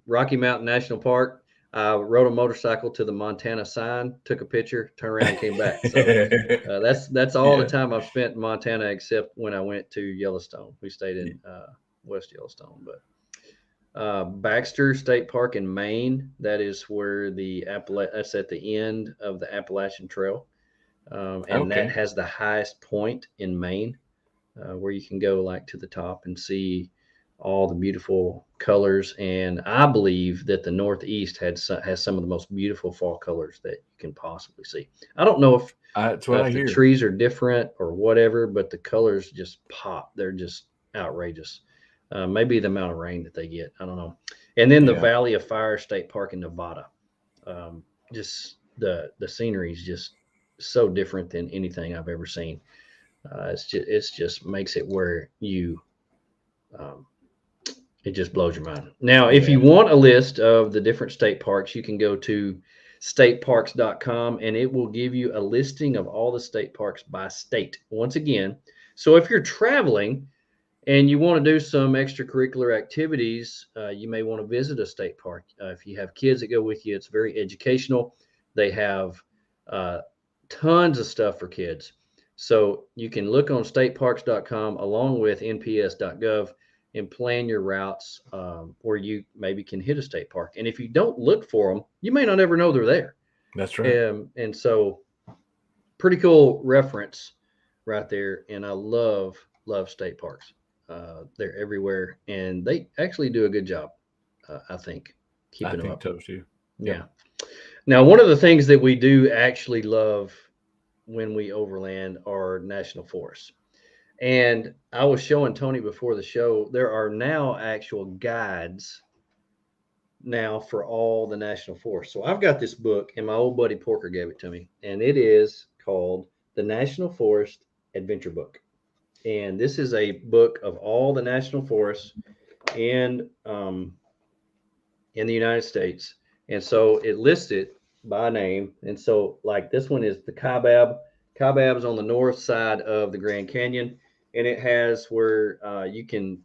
Rocky Mountain National Park. I rode a motorcycle to the Montana sign, took a picture, turned around, and came back. So that's all the time I've spent in Montana, except when I went to Yellowstone. We stayed in West Yellowstone, but Baxter State Park in Maine. That is where that's at the end of the Appalachian Trail, and that has the highest point in Maine, where you can go like to the top and see all the beautiful colors. And I believe that the Northeast has some of the most beautiful fall colors that you can possibly see. I don't know if that's what I hear. The trees are different or whatever, but the colors just pop. They're just outrageous. Maybe the amount of rain that they get. I don't know. And then the Valley of Fire State Park in Nevada. Just the scenery is just so different than anything I've ever seen. It's just makes it where you it just blows your mind. Now, if you want a list of the different state parks, you can go to stateparks.com and it will give you a listing of all the state parks by state. Once again, so if you're traveling and you want to do some extracurricular activities, you may want to visit a state park. If you have kids that go with you, it's very educational. They have tons of stuff for kids. So you can look on stateparks.com along with nps.gov and plan your routes where you maybe can hit a state park. And if you don't look for them, you may not ever know they're there. That's right. And so pretty cool reference right there. And I love state parks. They're everywhere, and they actually do a good job, I think, keeping them up. So too. Yeah. Now, one of the things that we do actually love when we overland are national forests. And I was showing Tony before the show, there are now actual guides now for all the national forests. So I've got this book, and my old buddy Porker gave it to me, and it is called the National Forest Adventure Book. And this is a book of all the national forests in the United States. And so it lists it by name. And so like this one is the Kaibab. Kaibab is on the north side of the Grand Canyon. And it has where you can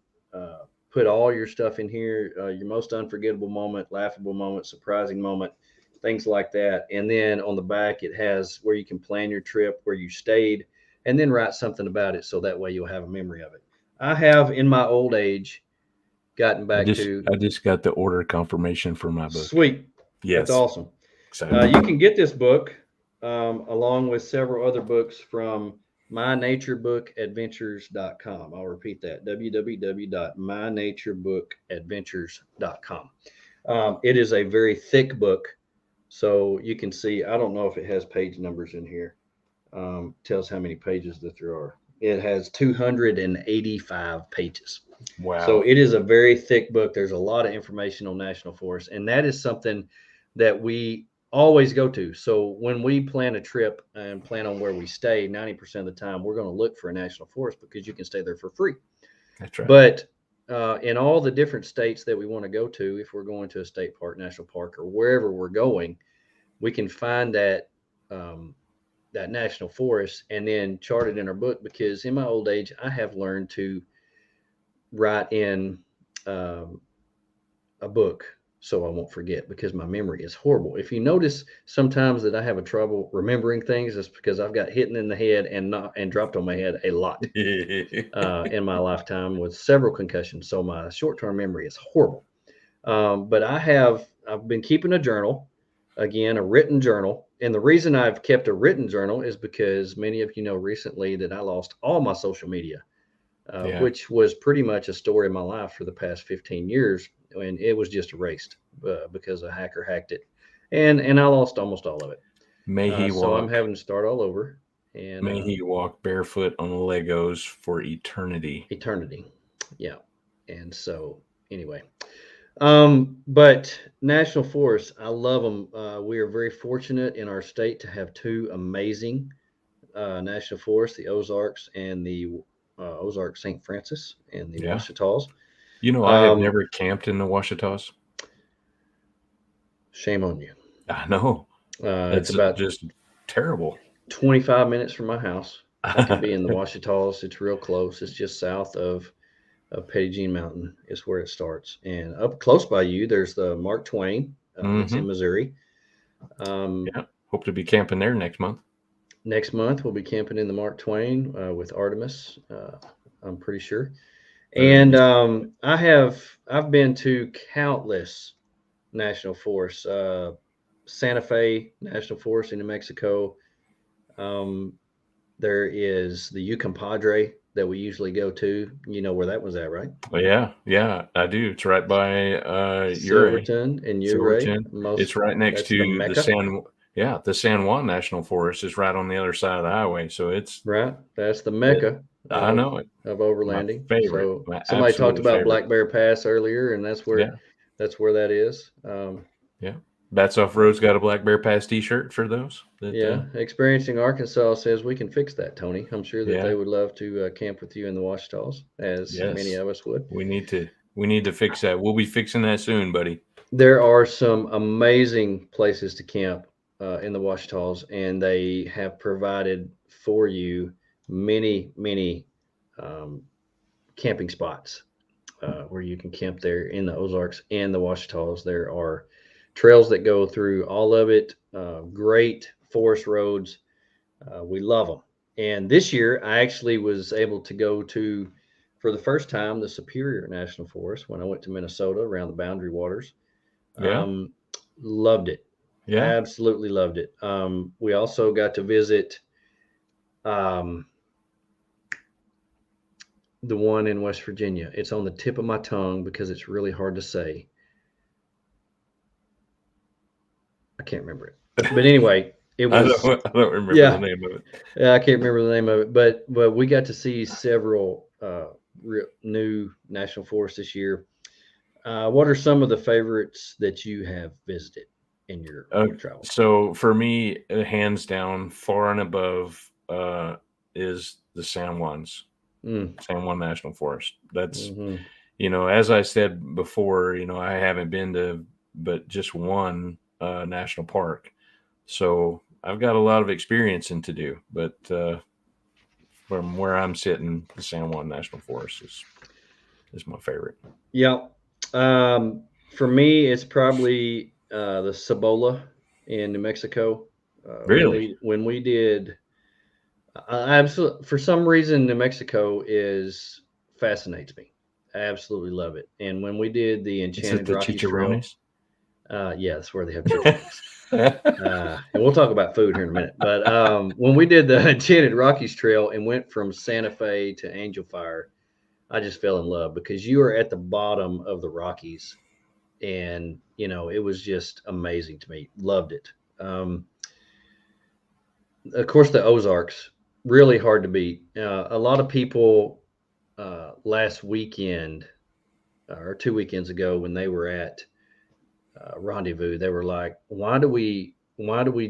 put all your stuff in here, your most unforgettable moment, laughable moment, surprising moment, things like that. And then on the back, it has where you can plan your trip, where you stayed, and then write something about it. So that way you'll have a memory of it. I have in my old age gotten back to. I just got the order confirmation for my book. Sweet. Yes. That's awesome. You can get this book along with several other books from mynaturebookadventures.com. I'll repeat that, www.mynaturebookadventures.com. It is a very thick book. So you can see, I don't know if it has page numbers in here. Tells how many pages that there are. It has 285 pages. Wow. So it is a very thick book. There's a lot of information on national forests, and that is something that we always go to. So when we plan a trip and plan on where we stay, 90% of the time we're going to look for a national forest because you can stay there for free. That's right. But in all the different states that we want to go to, if we're going to a state park, national park, or wherever we're going, we can find that that national forest and then chart it in our book. Because in my old age, I have learned to write in a book so I won't forget, because my memory is horrible. If you notice sometimes that I have a trouble remembering things, it's because I've got hit in the head and dropped on my head a lot in my lifetime with several concussions. So my short-term memory is horrible. But I've been keeping a journal, again, a written journal, and the reason I've kept a written journal is because many of you know recently that I lost all my social media, Yeah. which was pretty much a story of my life for the past 15 years. And it was just erased because a hacker hacked it. And I lost almost all of it. May he So I'm walk. having to start all over. And May he walk barefoot on Legos for eternity. eternity. Yeah. And so anyway, but national forests, I love them. We are very fortunate in our state to have two amazing national forests, the Ozarks and the Ozark St. Francis and the Yeah. Ouachitas. You know, I have never camped in the Ouachitas. Shame on you. I know. It's That's about just terrible. 25 minutes from my house. I can be in the Ouachitas. It's real close. It's just south of Petit Jean Mountain is where it starts. And up close by you, there's the Mark Twain that's in Missouri. Yeah. Hope to be camping there next month. Next month, we'll be camping in the Mark Twain with Artemis, I'm pretty sure. And I've been to countless national forests. Santa Fe National Forest in New Mexico. There is the Yukon Padre that we usually go to. You know where that was at, right? Well, yeah, I do. It's right by Silverton and Ouray. Silverton. It's right next to the San Juan National Forest is right on the other side of the highway. So it's right. That's the Mecca. I know it. Of overlanding. My favorite. So somebody talked about Black Bear Pass earlier, and that's where that is. Yeah. Bats Off Road's got a Black Bear Pass t-shirt for those. Experiencing Arkansas says we can fix that, Tony. I'm sure that they would love to camp with you in the Ouachitas, as many of us would. We need to fix that. We'll be fixing that soon, buddy. There are some amazing places to camp in the Ouachitas, and they have provided for you many camping spots where you can camp there in the Ozarks and the Ouachitas. There are trails that go through all of it. Great forest roads. We love them. And this year, I actually was able to go to, for the first time, the Superior National Forest when I went to Minnesota around the Boundary Waters. Loved it. Yeah, absolutely loved it. We also got to visit the one in West Virginia. It's on the tip of my tongue because it's really hard to say. I can't remember it. But anyway, it was. I don't remember the name of it. Yeah, I can't remember the name of it. But we got to see several new national forests this year. What are some of the favorites that you have visited in your travels? So for me, hands down, far and above is the San Juans, San Juan National Forest. That's, as I said before, I haven't been to but just one national park. So I've got a lot of experiencing to do, but from where I'm sitting, the San Juan National Forest is my favorite. Yeah. For me, it's probably the Cibola in New Mexico. Really? When we did, absolutely, for some reason, New Mexico fascinates me. I absolutely love it. And when we did the Enchanted Rockies Trail, that's where they have chicharrones. And we'll talk about food here in a minute. But when we did the Enchanted Rockies Trail and went from Santa Fe to Angel Fire, I just fell in love because you are at the bottom of the Rockies, and it was just amazing to me. Loved it. Of course, the Ozarks, really hard to beat. A lot of people last weekend or 2 weekends ago when they were at Rendezvous, they were like, why do we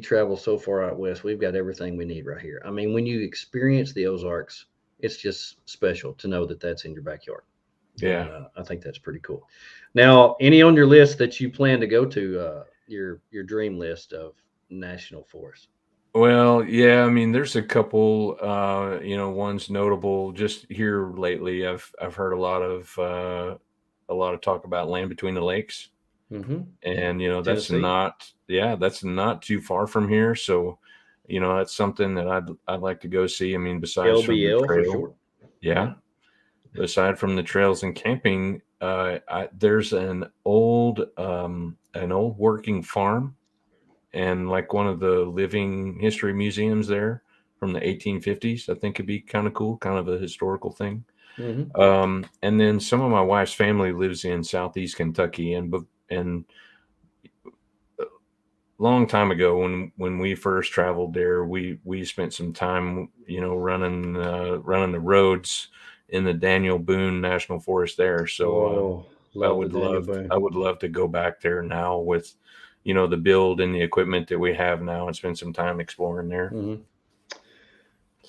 travel so far out west? We've got everything we need right here. I mean, when you experience the Ozarks, it's just special to know that that's in your backyard. Yeah. And, I think that's pretty cool. Now, any on your list that you plan to go to, your dream list of national forests? Well, yeah, I mean, there's a couple, one's notable just here lately. I've heard a lot of talk about Land Between the Lakes. Mm-hmm. And, that's not too far from here. So, that's something that I'd like to go see. I mean, besides from the trail, for sure. Yeah. Aside from the trails and camping, there's an old working farm and like one of the living history museums there from the 1850s. I think it'd be kind of cool, kind of a historical thing. And then some of my wife's family lives in Southeast Kentucky, and long time ago when we first traveled there, we spent some time, running the roads in the Daniel Boone National Forest there. So I would love to go back there now with, the build and the equipment that we have now, and spend some time exploring there.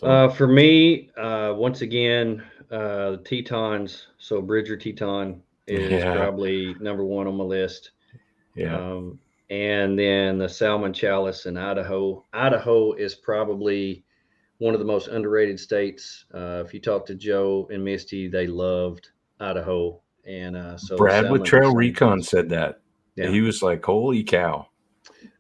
For me, once again, the Tetons. So Bridger Teton is probably number one on my list. Yeah. And then the Salmon Chalice in Idaho. Idaho is probably one of the most underrated states. If you talk to Joe and Misty, they loved Idaho. And so Brad with Trail Recon said that. Yeah. He was like, "Holy cow!"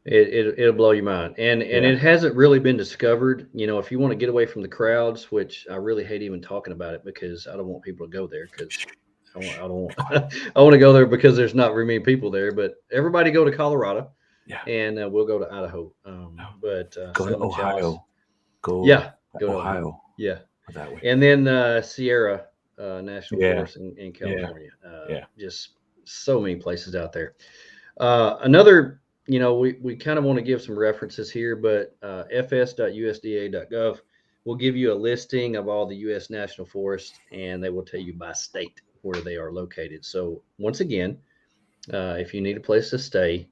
It'll blow your mind. And it hasn't really been discovered. If you want to get away from the crowds, which I really hate even talking about it because I don't want people to go there because I don't I want to go there because there's not very many people there, but everybody go to Colorado, and we'll go to Idaho. But go to Ohio. Go to Ohio. Yeah, that way. And then Sierra National Forest in California. Just so many places out there. Another, we kind of want to give some references here, but fs.usda.gov will give you a listing of all the U.S. national forests, and they will tell you by state where they are located. So once again, if you need a place to stay,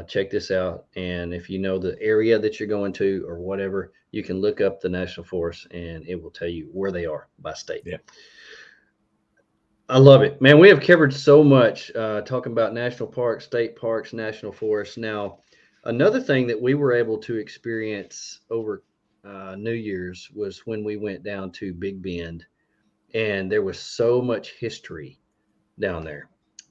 check this out. And if you know the area that you're going to or whatever, you can look up the national forest and it will tell you where they are by state. Yeah. I love it, man. We have covered so much talking about national parks, state parks, national forests. Now, another thing that we were able to experience over New Year's was when we went down to Big Bend, and there was so much history down there.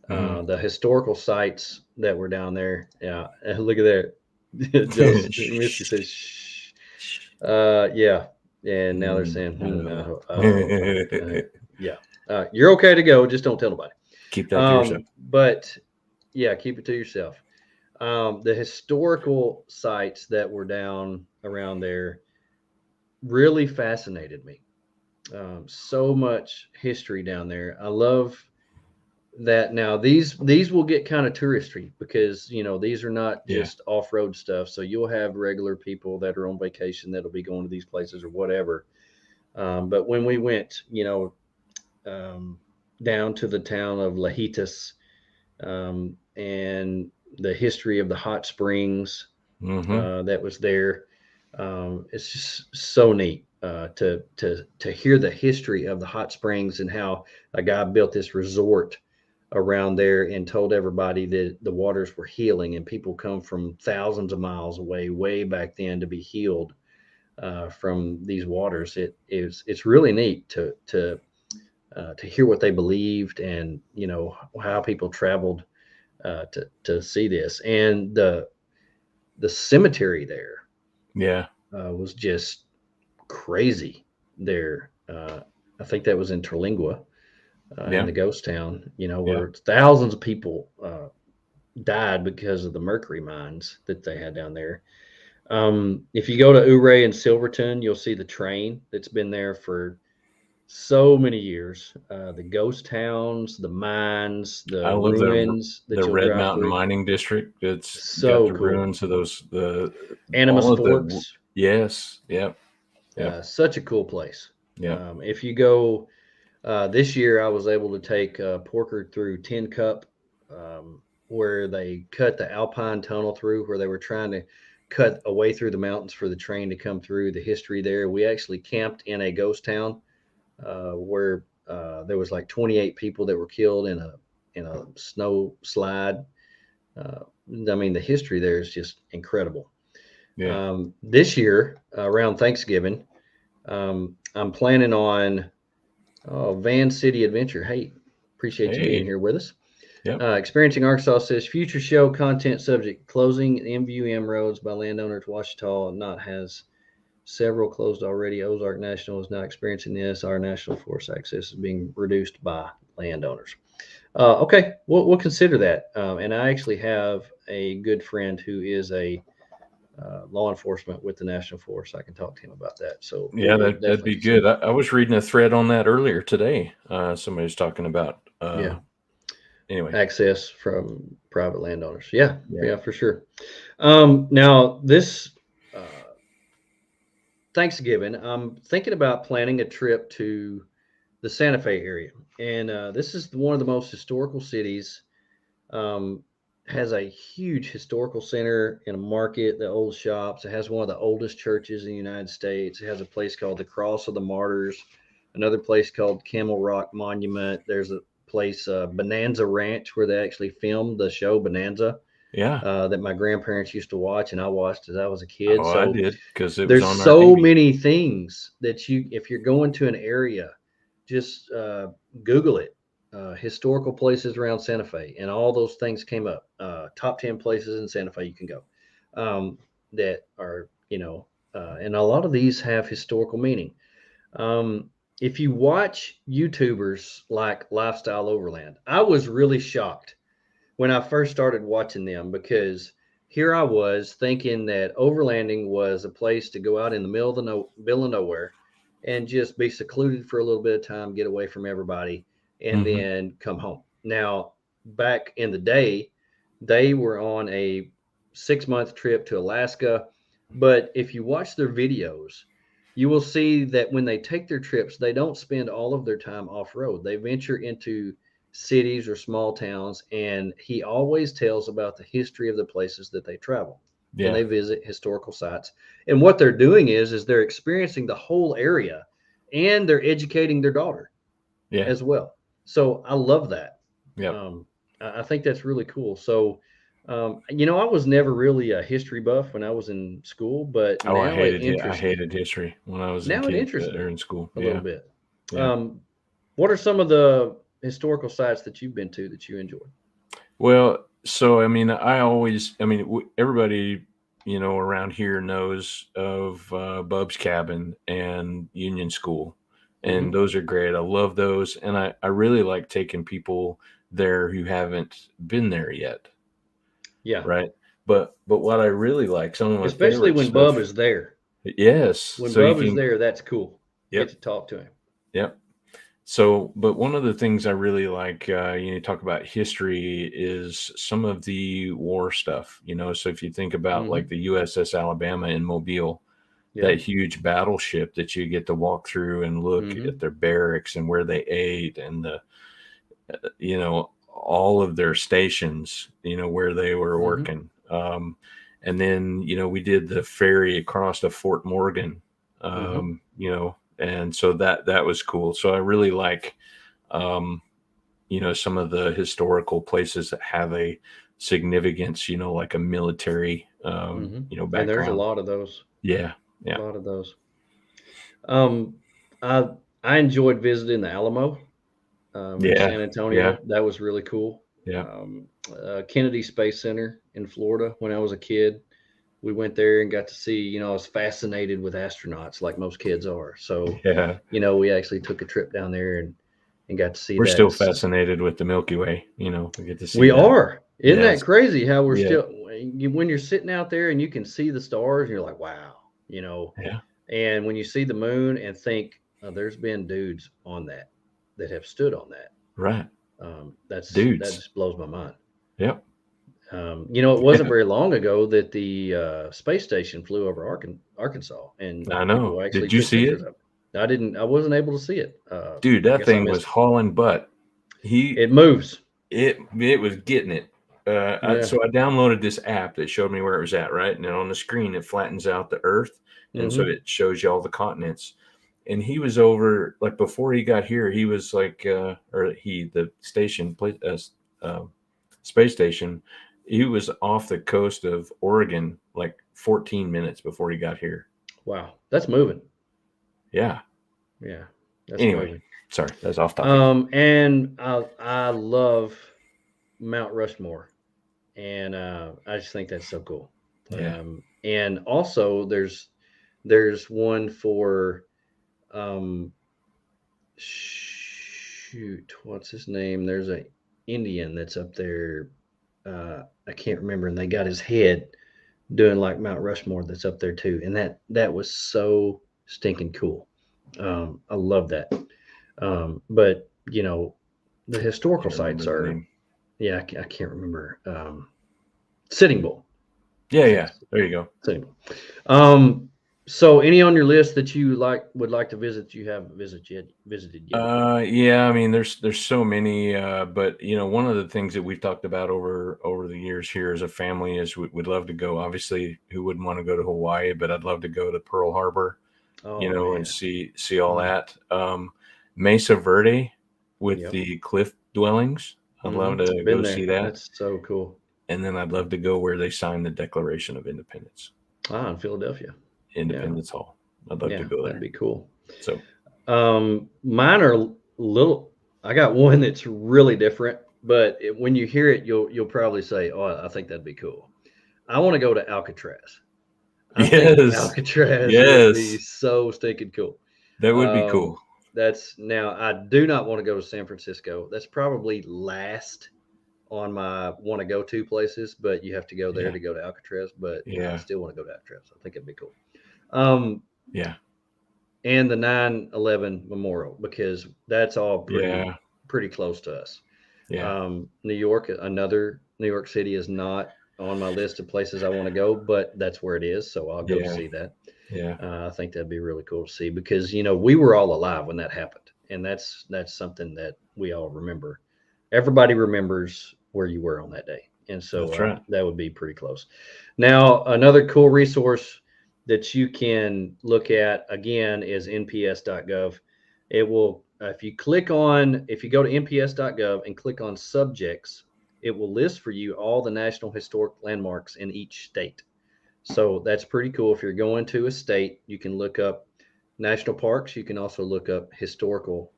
The historical sites that were down there. Yeah, look at that. Misty says, "Shh." Yeah, and now they're saying, yeah. You're okay to go. Just don't tell nobody. Keep that to yourself. But yeah, keep it to yourself. The historical sites that were down around there really fascinated me. So much history down there. I love that. Now these will get kind of touristy because these are not just off-road stuff. So you'll have regular people that are on vacation that'll be going to these places or whatever. But when we went, down to the town of Lajitas, and the history of the hot springs that was there. It's just so neat to hear the history of the hot springs and how a guy built this resort around there and told everybody that the waters were healing, and people come from thousands of miles away, way back then, to be healed from these waters. It's really neat to hear what they believed and how people traveled to see this. And the cemetery there was just crazy there. I think that was in Terlingua, in the ghost town, where thousands of people died because of the mercury mines that they had down there. If you go to Ouray and Silverton, you'll see the train that's been there for so many years. The ghost towns, the mines, the ruins. The Red Mountain Mining District. It's so got the cool. ruins of the Animus Forks. Yes. Yep. Such a cool place. Yeah. If you go this year, I was able to take Porker through Tin Cup, where they cut the Alpine Tunnel through, where they were trying to cut a way through the mountains for the train to come through. The history there. We actually camped in a ghost town where there was like 28 people that were killed in a snow slide. The history there is just incredible. Yeah. This year around Thanksgiving, I'm planning on Van City Adventure. Hey, appreciate you being here with us. Yep. Experiencing Arkansas says future show content subject: closing MVUM roads by landowners. Ouachita not has several closed already. Ozark National is now experiencing this. Our national forest access is being reduced by landowners. Okay, we'll consider that. And I actually have a good friend who is a law enforcement with the National Forest. I can talk to him about that. So Yeah, we'll that'd definitely be good. I was reading a thread on that earlier today. Somebody was talking about. Yeah, Anyway, access from private landowners. Yeah, yeah, yeah, for sure. Now this Thanksgiving, I'm thinking about planning a trip to the Santa Fe area, and this is one of the most historical cities. Um, has a huge historical center and a market, the old shops. It has one of the oldest churches in the United States. It has a place called the Cross of the Martyrs, another place called Camel Rock Monument. There's a place, Bonanza Ranch, where they actually filmed the show Bonanza, yeah. that my grandparents used to watch, and I watched as I was a kid. Oh, I So did because it was there's on our so TV. many things that if you're going to an area, just Google it. Historical places around Santa Fe, and all those things came up. Top 10 places in Santa Fe you can go, that are, and a lot of these have historical meaning. Um, if you watch YouTubers like Lifestyle Overland, I was really shocked when I first started watching them, because here I was thinking that overlanding was a place to go out in the middle of the middle of nowhere and just be secluded for a little bit of time, get away from everybody, and Hmm. then come home. Now, back in the day, they were on a 6-month trip to Alaska. But if you watch their videos, you will see that when they take their trips, they don't spend all of their time off road. They venture into cities or small towns, and he always tells about the history of the places that they travel when Yeah, they visit historical sites. And what they're doing is they're experiencing the whole area, and they're educating their daughter yeah, as well. So I love that. yep. I think that's really cool. So, I was never really a history buff when I was in school, but Oh, now it I interests me. hated history when I was in Now it kid interests or me in school. a little Yeah, bit. yeah. Um, what are some of the historical sites that you've been to that you enjoy? Well, so I mean, everybody, around here knows of Bub's Cabin and Union School, and Hmm. those are great. I love those, and I really like taking people there who haven't been there yet, Yeah, right? But what I really like, some of my especially favorite when Bub stuff, is there. yes. When So you Bub is can, there, that's cool. Get yep, to talk to him. yep. So, but one of the things I really like, talk about history is some of the war stuff, So if you think about like Hmm. the USS Alabama in Mobile, Yeah. that huge battleship that you get to walk through and look at Hmm. their barracks and where they ate and all of their stations, where they were Hmm. working. And then, we did the ferry across to Fort Morgan, Hmm. and so that was cool. So I really like, um, some of the historical places that have a significance, like a military, Hmm. And there's a background. lot of those. Yeah. A Yeah. lot of those. Um, I I enjoyed visiting the Alamo, in Yeah. San Yeah. Antonio. That was really cool. Yeah. Kennedy Space Center in Florida when I was a kid. We went there and got to see, I was fascinated with astronauts like most kids are. So, Yeah. we actually took a trip down there and got to see We're that. still fascinated with the Milky Way. We get to see We that. are. Isn't Yes. that crazy how we're Yeah. still, when you're sitting out there and you can see the stars and you're like, wow, Yeah. and when you see the moon and think, there's been dudes on that have stood on that. Right. That Dudes. just blows my mind. Yep. It wasn't Yeah. very long ago that the space station flew over Arkansas, and I know. people actually Did you took see pictures it? of it. I wasn't able to see it. Dude, I that guess I thing was missed it. hauling butt. He It moves. it was getting it. Yeah. So I downloaded this app that showed me where it was at, right? And then on the screen it flattens out the Earth, and so Hmm. it shows you all the continents. And he was over like before he got here. He was like, the station place, space station. He was off the coast of Oregon like 14 minutes before he got here. Wow, that's moving. Yeah. Yeah, that's Anyway, moving. sorry, that's off topic. And I love Mount Rushmore, and I just think that's so cool. Yeah. And also there's one for, um, shoot, what's his name? There's a Indian that's up there. I can't remember, and they got his head doing like Mount Rushmore that's up there too, and that was so stinking cool. I love that. But the historical Can't remember sites the are, name. yeah, I can't remember. Sitting Bull, Yeah, I think yeah. it's There you go. Sitting Bull. So any on your list that you would like to visit you haven't visited yet? Yeah, I mean, there's so many, but one of the things that we've talked about over the years here as a family is we'd love to go. Obviously, who wouldn't want to go to Hawaii? But I'd love to go to Pearl Harbor, Oh and man. see all Mm, that. Mesa Verde with yep. the cliff dwellings. I'd love to Been go see there. that, That's so cool. and then I'd love to go where they signed the Declaration of Independence, In Philadelphia. Yeah. Independence Hall. I'd love to Yeah, go that'd there. be cool. So Mine are little. I got one that's really different, but when you hear it, you'll probably say, "Oh, I think that'd be cool." I want to go to Alcatraz. I think yes, Alcatraz would be yes, so stinking cool. that would be Um, cool. that's now. I do not want to go to San Francisco. That's probably last on my want to go to places, but you have to go there Yeah, to go to Alcatraz. But I yeah, still want to go to Alcatraz. I think it'd be cool. Um, yeah, and the 9/11 memorial because that's all yeah, pretty close to us. yeah, New York, another New York City is not on my list of places I want to go, but that's where it is, so I'll go yeah, see that. yeah. I think that'd be really cool to see because we were all alive when that happened, and that's something that we all remember. Everybody remembers where you were on that day, and so That's right. that would be pretty close. Now, another cool resource that you can look at again is nps.gov. It will, if you go to nps.gov and click on subjects, it will list for you all the national historic landmarks in each state. So that's pretty cool. If you're going to a state, you can look up national parks. You can also look up historical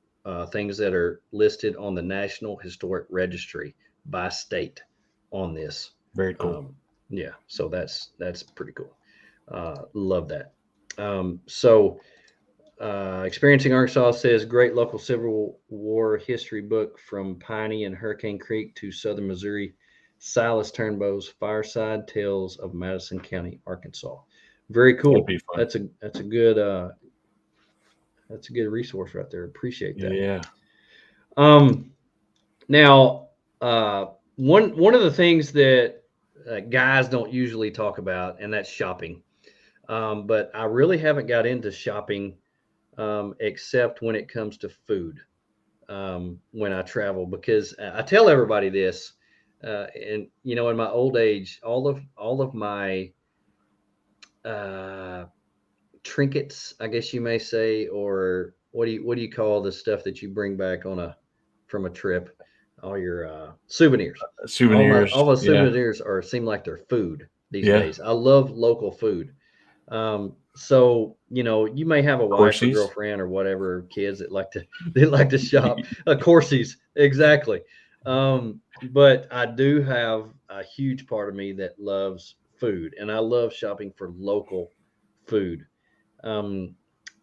things that are listed on the National Historic Registry by state on this. Very cool. Yeah, so that's pretty cool. Love that. So Experiencing Arkansas says great local Civil War history book from Piney and Hurricane Creek to Southern Missouri. Silas Turnbow's Fireside Tales of Madison County, Arkansas. Very That'd cool. be fun. That's a good resource right there. Appreciate that. Yeah. Um, now, one of the things that guys don't usually talk about, and that's shopping. But I really haven't got into shopping except when it comes to food when I travel, because I tell everybody this, and in my old age, all of my uh, trinkets, I guess you may say, or what do you call the stuff that you bring back from a trip? All your souvenirs. All Souvenirs. the Yeah. souvenirs seem like they're food these Yeah. days. I love local food. So you may have a wife or Corsies. girlfriend or whatever, kids that like to they like to shop. Courses, exactly. But I do have a huge part of me that loves food, and I love shopping for local food. Um,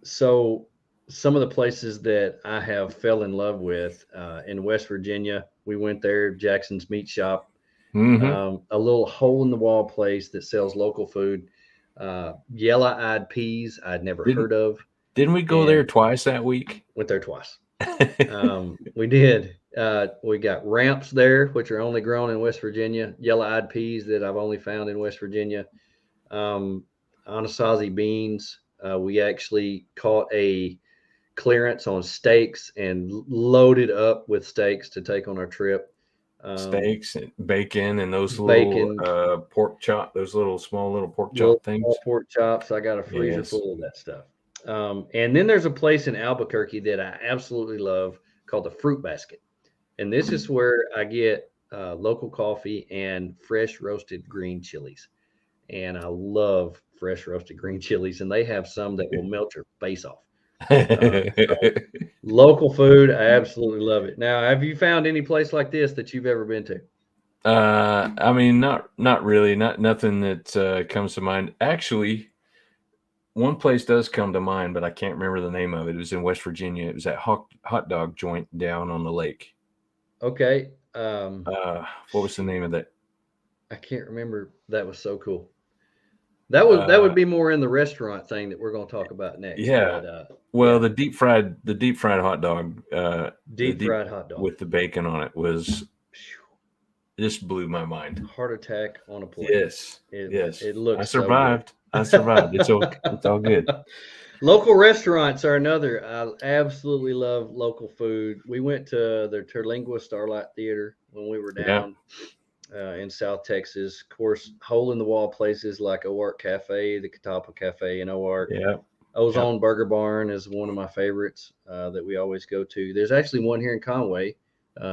so some of the places that I have fell in love with in West Virginia, we went there, Jackson's Meat Shop, Mm-hmm. a little hole in the wall place that sells local food. Yellow-eyed peas I'd never Didn't heard of, didn't we go there and twice that week? went there twice. We did. We got ramps there, which are only grown in West Virginia. Yellow-eyed peas that I've only found in West Virginia. Um, Anasazi beans. We actually caught a clearance on steaks and loaded up with steaks to take on our trip. Steaks and bacon and those little Bacon, pork chop, those little small little pork little chop things. small pork chops. I got a freezer Yes. full of that stuff. And then there's a place in Albuquerque that I absolutely love called the Fruit Basket. And this is where I get local coffee and fresh roasted green chilies. And I love fresh roasted green chilies. And they have some that will melt your face off. So local food, I absolutely love it. Now, have you found any place like this that you've ever been to? I mean, not really, nothing that comes to mind. Actually, one place does come to mind, but I can't remember the name of it. It was in West Virginia. It was that hot dog joint down on the lake. Okay. What was the name of that? I can't remember. That was so cool. That would be more in the restaurant thing that we're going to talk about next. Yeah. But, well, the deep fried hot dog, deep fried hot dog with the bacon on it was just blew my mind. Heart attack on a plate. Yes. It looks. I survived. So I survived. It's all good. Local restaurants are another. I absolutely love local food. We went to the Terlingua Starlight Theater when we were down in South Texas. Of course, hole in the wall places like Oark Cafe, the Catawba Cafe in Oark. Yeah. Ozone Burger Barn is one of my favorites that we always go to. There's actually one here in Conway,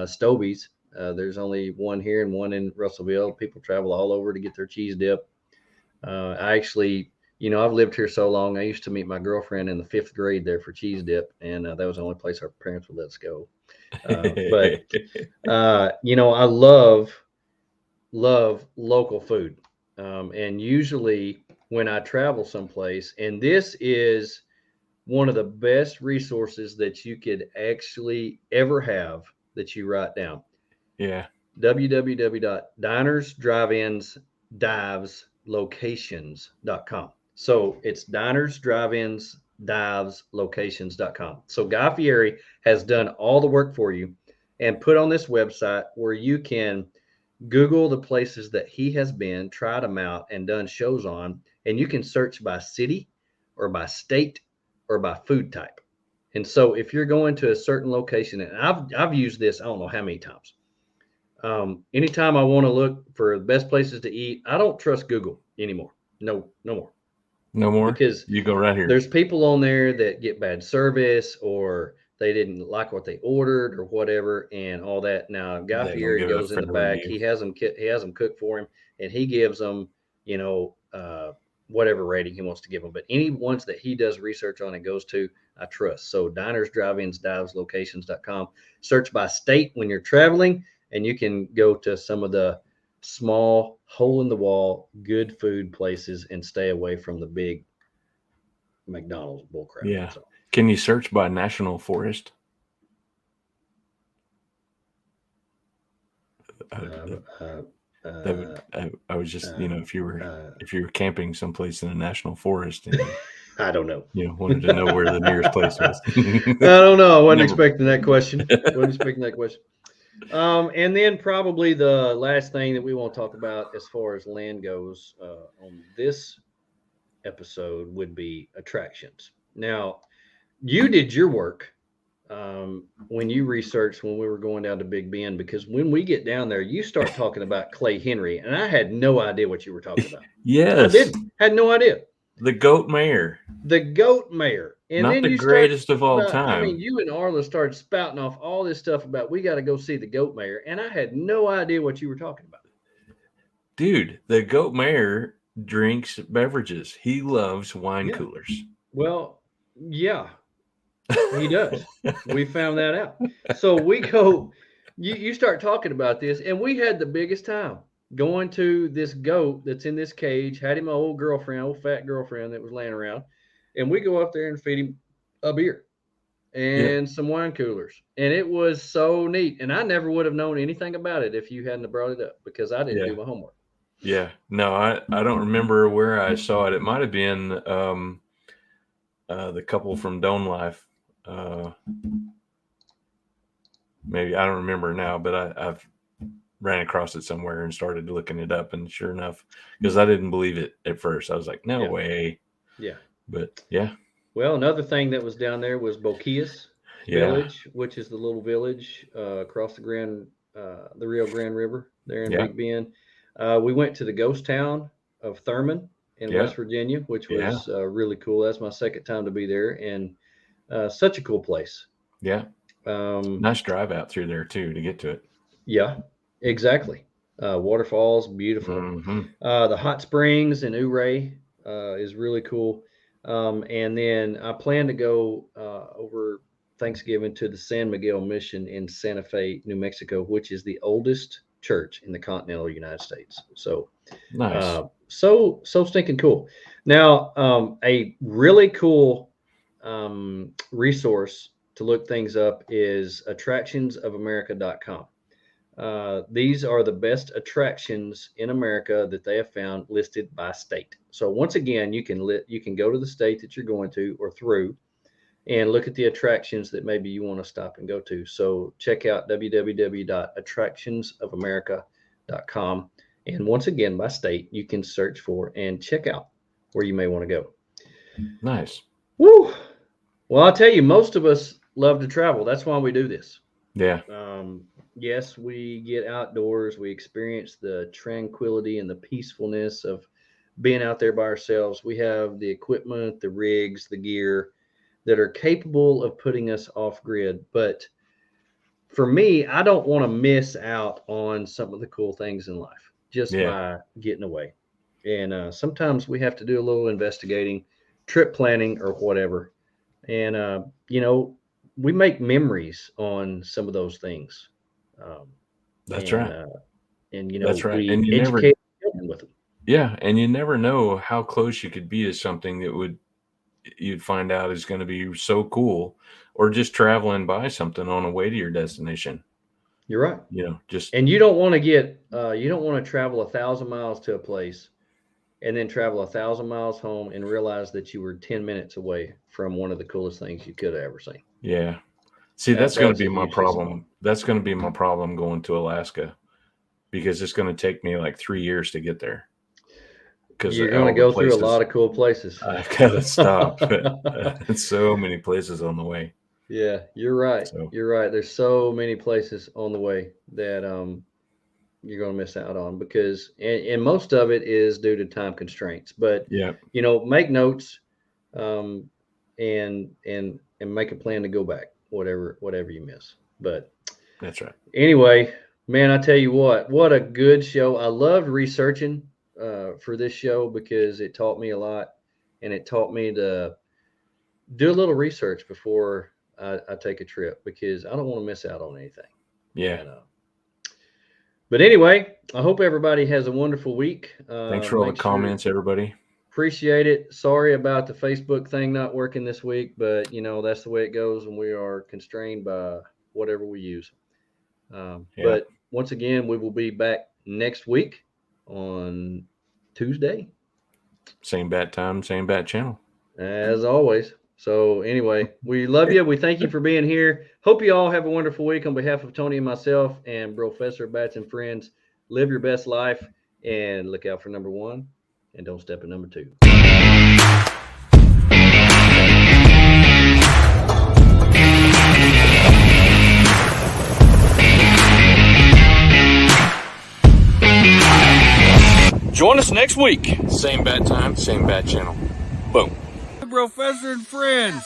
Stobie's. There's only one here and one in Russellville. People travel all over to get their cheese dip. I actually, I've lived here so long. I used to meet my girlfriend in the 5th grade there for cheese dip, and that was the only place our parents would let us go. I love local food. And usually when I travel someplace, and this is one of the best resources that you could actually ever have that you write down. Yeah. www.dinersdrivensdiveslocations.com. So it's dinersdrivensdiveslocations.com. So Guy Fieri has done all the work for you and put on this website where you can Google the places that he has been, tried them out, and done shows on, and you can search by city or by state or by food type. And so if you're going to a certain location, and I've used this, I don't know how many times. Anytime I want to look for the best places to eat, I don't trust Google anymore. No more. No more? Because you go right here. There's people on there that get bad service or they didn't like what they ordered or whatever and all that. Now, Guy Fieri goes in the back. He has them cook for him, and he gives them, whatever rating he wants to give them. But any ones that he does research on and goes to, I trust. So dinersdrivensdiveslocations.com. Search by state when you're traveling, and you can go to some of the small hole-in-the-wall, good food places and stay away from the big McDonald's bullcrap. Yeah. So. Can you search by national forest? I was just, if you were camping someplace in a national forest, and I don't know. Wanted to know where the nearest place was. I don't know. I wasn't expecting that question. And then probably the last thing that we want to talk about as far as land goes on this episode would be attractions. Now, you did your work when you researched when we were going down to Big Bend, because when we get down there, you start talking about Clay Henry, and I had no idea what you were talking about. Yes. I had no idea. The goat mayor. And not then the greatest of all time. I mean, you and Arla started spouting off all this stuff about we got to go see the goat mayor, and I had no idea what you were talking about. Dude, the goat mayor drinks beverages. He loves wine coolers. Well, yeah, he does. We found that out. So we go, you start talking about this, and we had the biggest time going to this goat that's in this cage, had him an old fat girlfriend that was laying around, and we go up there and feed him a beer and some wine coolers. And it was so neat. And I never would have known anything about it if you hadn't brought it up, because I didn't do my homework. Yeah. No, I don't remember where I saw it. It might have been the couple from Doan Life. Maybe, I don't remember now, but I've ran across it somewhere and started looking it up. And sure enough, because I didn't believe it at first, I was like, no way. Yeah. But yeah. Well, another thing that was down there was Boquillas Village, which is the little village across the Rio Grande River there in Big Bend. We went to the ghost town of Thurman in West Virginia, which was really cool. That's my second time to be there, and such a cool place. Yeah. Nice drive out through there too to get to it. Yeah, exactly. Waterfalls, beautiful. Mm-hmm. The hot springs in Ouray is really cool. And then I plan to go over Thanksgiving to the San Miguel Mission in Santa Fe, New Mexico, which is the oldest church in the continental United States. So nice. So stinking cool. Now, a really cool resource to look things up is attractionsofamerica.com. these are the best attractions in America that they have found listed by state. So once again, you can go to the state that you're going to or through and look at the attractions that maybe you want to stop and go to. So check out www.attractionsofamerica.com. And once again, by state, you can search for and check out where you may want to go. Nice. Woo! Well, I'll tell you, most of us love to travel. That's why we do this. Yeah. Yes, we get outdoors. We experience the tranquility and the peacefulness of being out there by ourselves. We have the equipment, the rigs, the gear that are capable of putting us off grid. But for me, I don't want to miss out on some of the cool things in life just by getting away. And sometimes we have to do a little investigating, trip planning or whatever. And, we make memories on some of those things. That's right. That's right. We and you educate children with them. Yeah. And you never know how close you could be to something that you'd find out is going to be so cool, or just traveling by something on the way to your destination. You're right. And you don't want to travel 1,000 miles to a place and then travel 1,000 miles home and realize that you were 10 minutes away from one of the coolest things you could have ever seen. Yeah. See, that's going to be my problem. That's going to be my problem going to Alaska, because it's going to take me like 3 years to get there. Because you're going to go through a lot of cool places. I've got to stop. So many places on the way. Yeah, you're right. You're right. There's so many places on the way that you're going to miss out on, because and most of it is due to time constraints. But make notes and make a plan to go back, whatever you miss. But that's right. Anyway, man, I tell you what a good show. I loved researching for this show because it taught me a lot, and it taught me to do a little research before I take a trip, because I don't want to miss out on anything. Yeah. But anyway, I hope everybody has a wonderful week. Thanks for all the comments, everybody. Appreciate it. Sorry about the Facebook thing not working this week, but that's the way it goes when we are constrained by whatever we use. But once again, we will be back next week on Tuesday. Same bat time, same bat channel. As always. So anyway, we love you. We thank you for being here. Hope you all have a wonderful week. On behalf of Tony and myself and Professor Bats and Friends, live your best life and look out for number 1 and don't step in number 2. Join us next week. Same bat time, same bat channel. Boom. Professor and Friends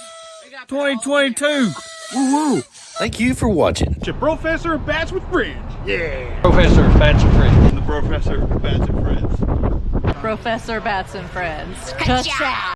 2022. Woo-woo. Thank you for watching. It's your Professor of Bats with Friends. Yeah. Professor Bats and Friends. The Professor of Bats and Friends. Professor Bats and Friends. Cha-cha.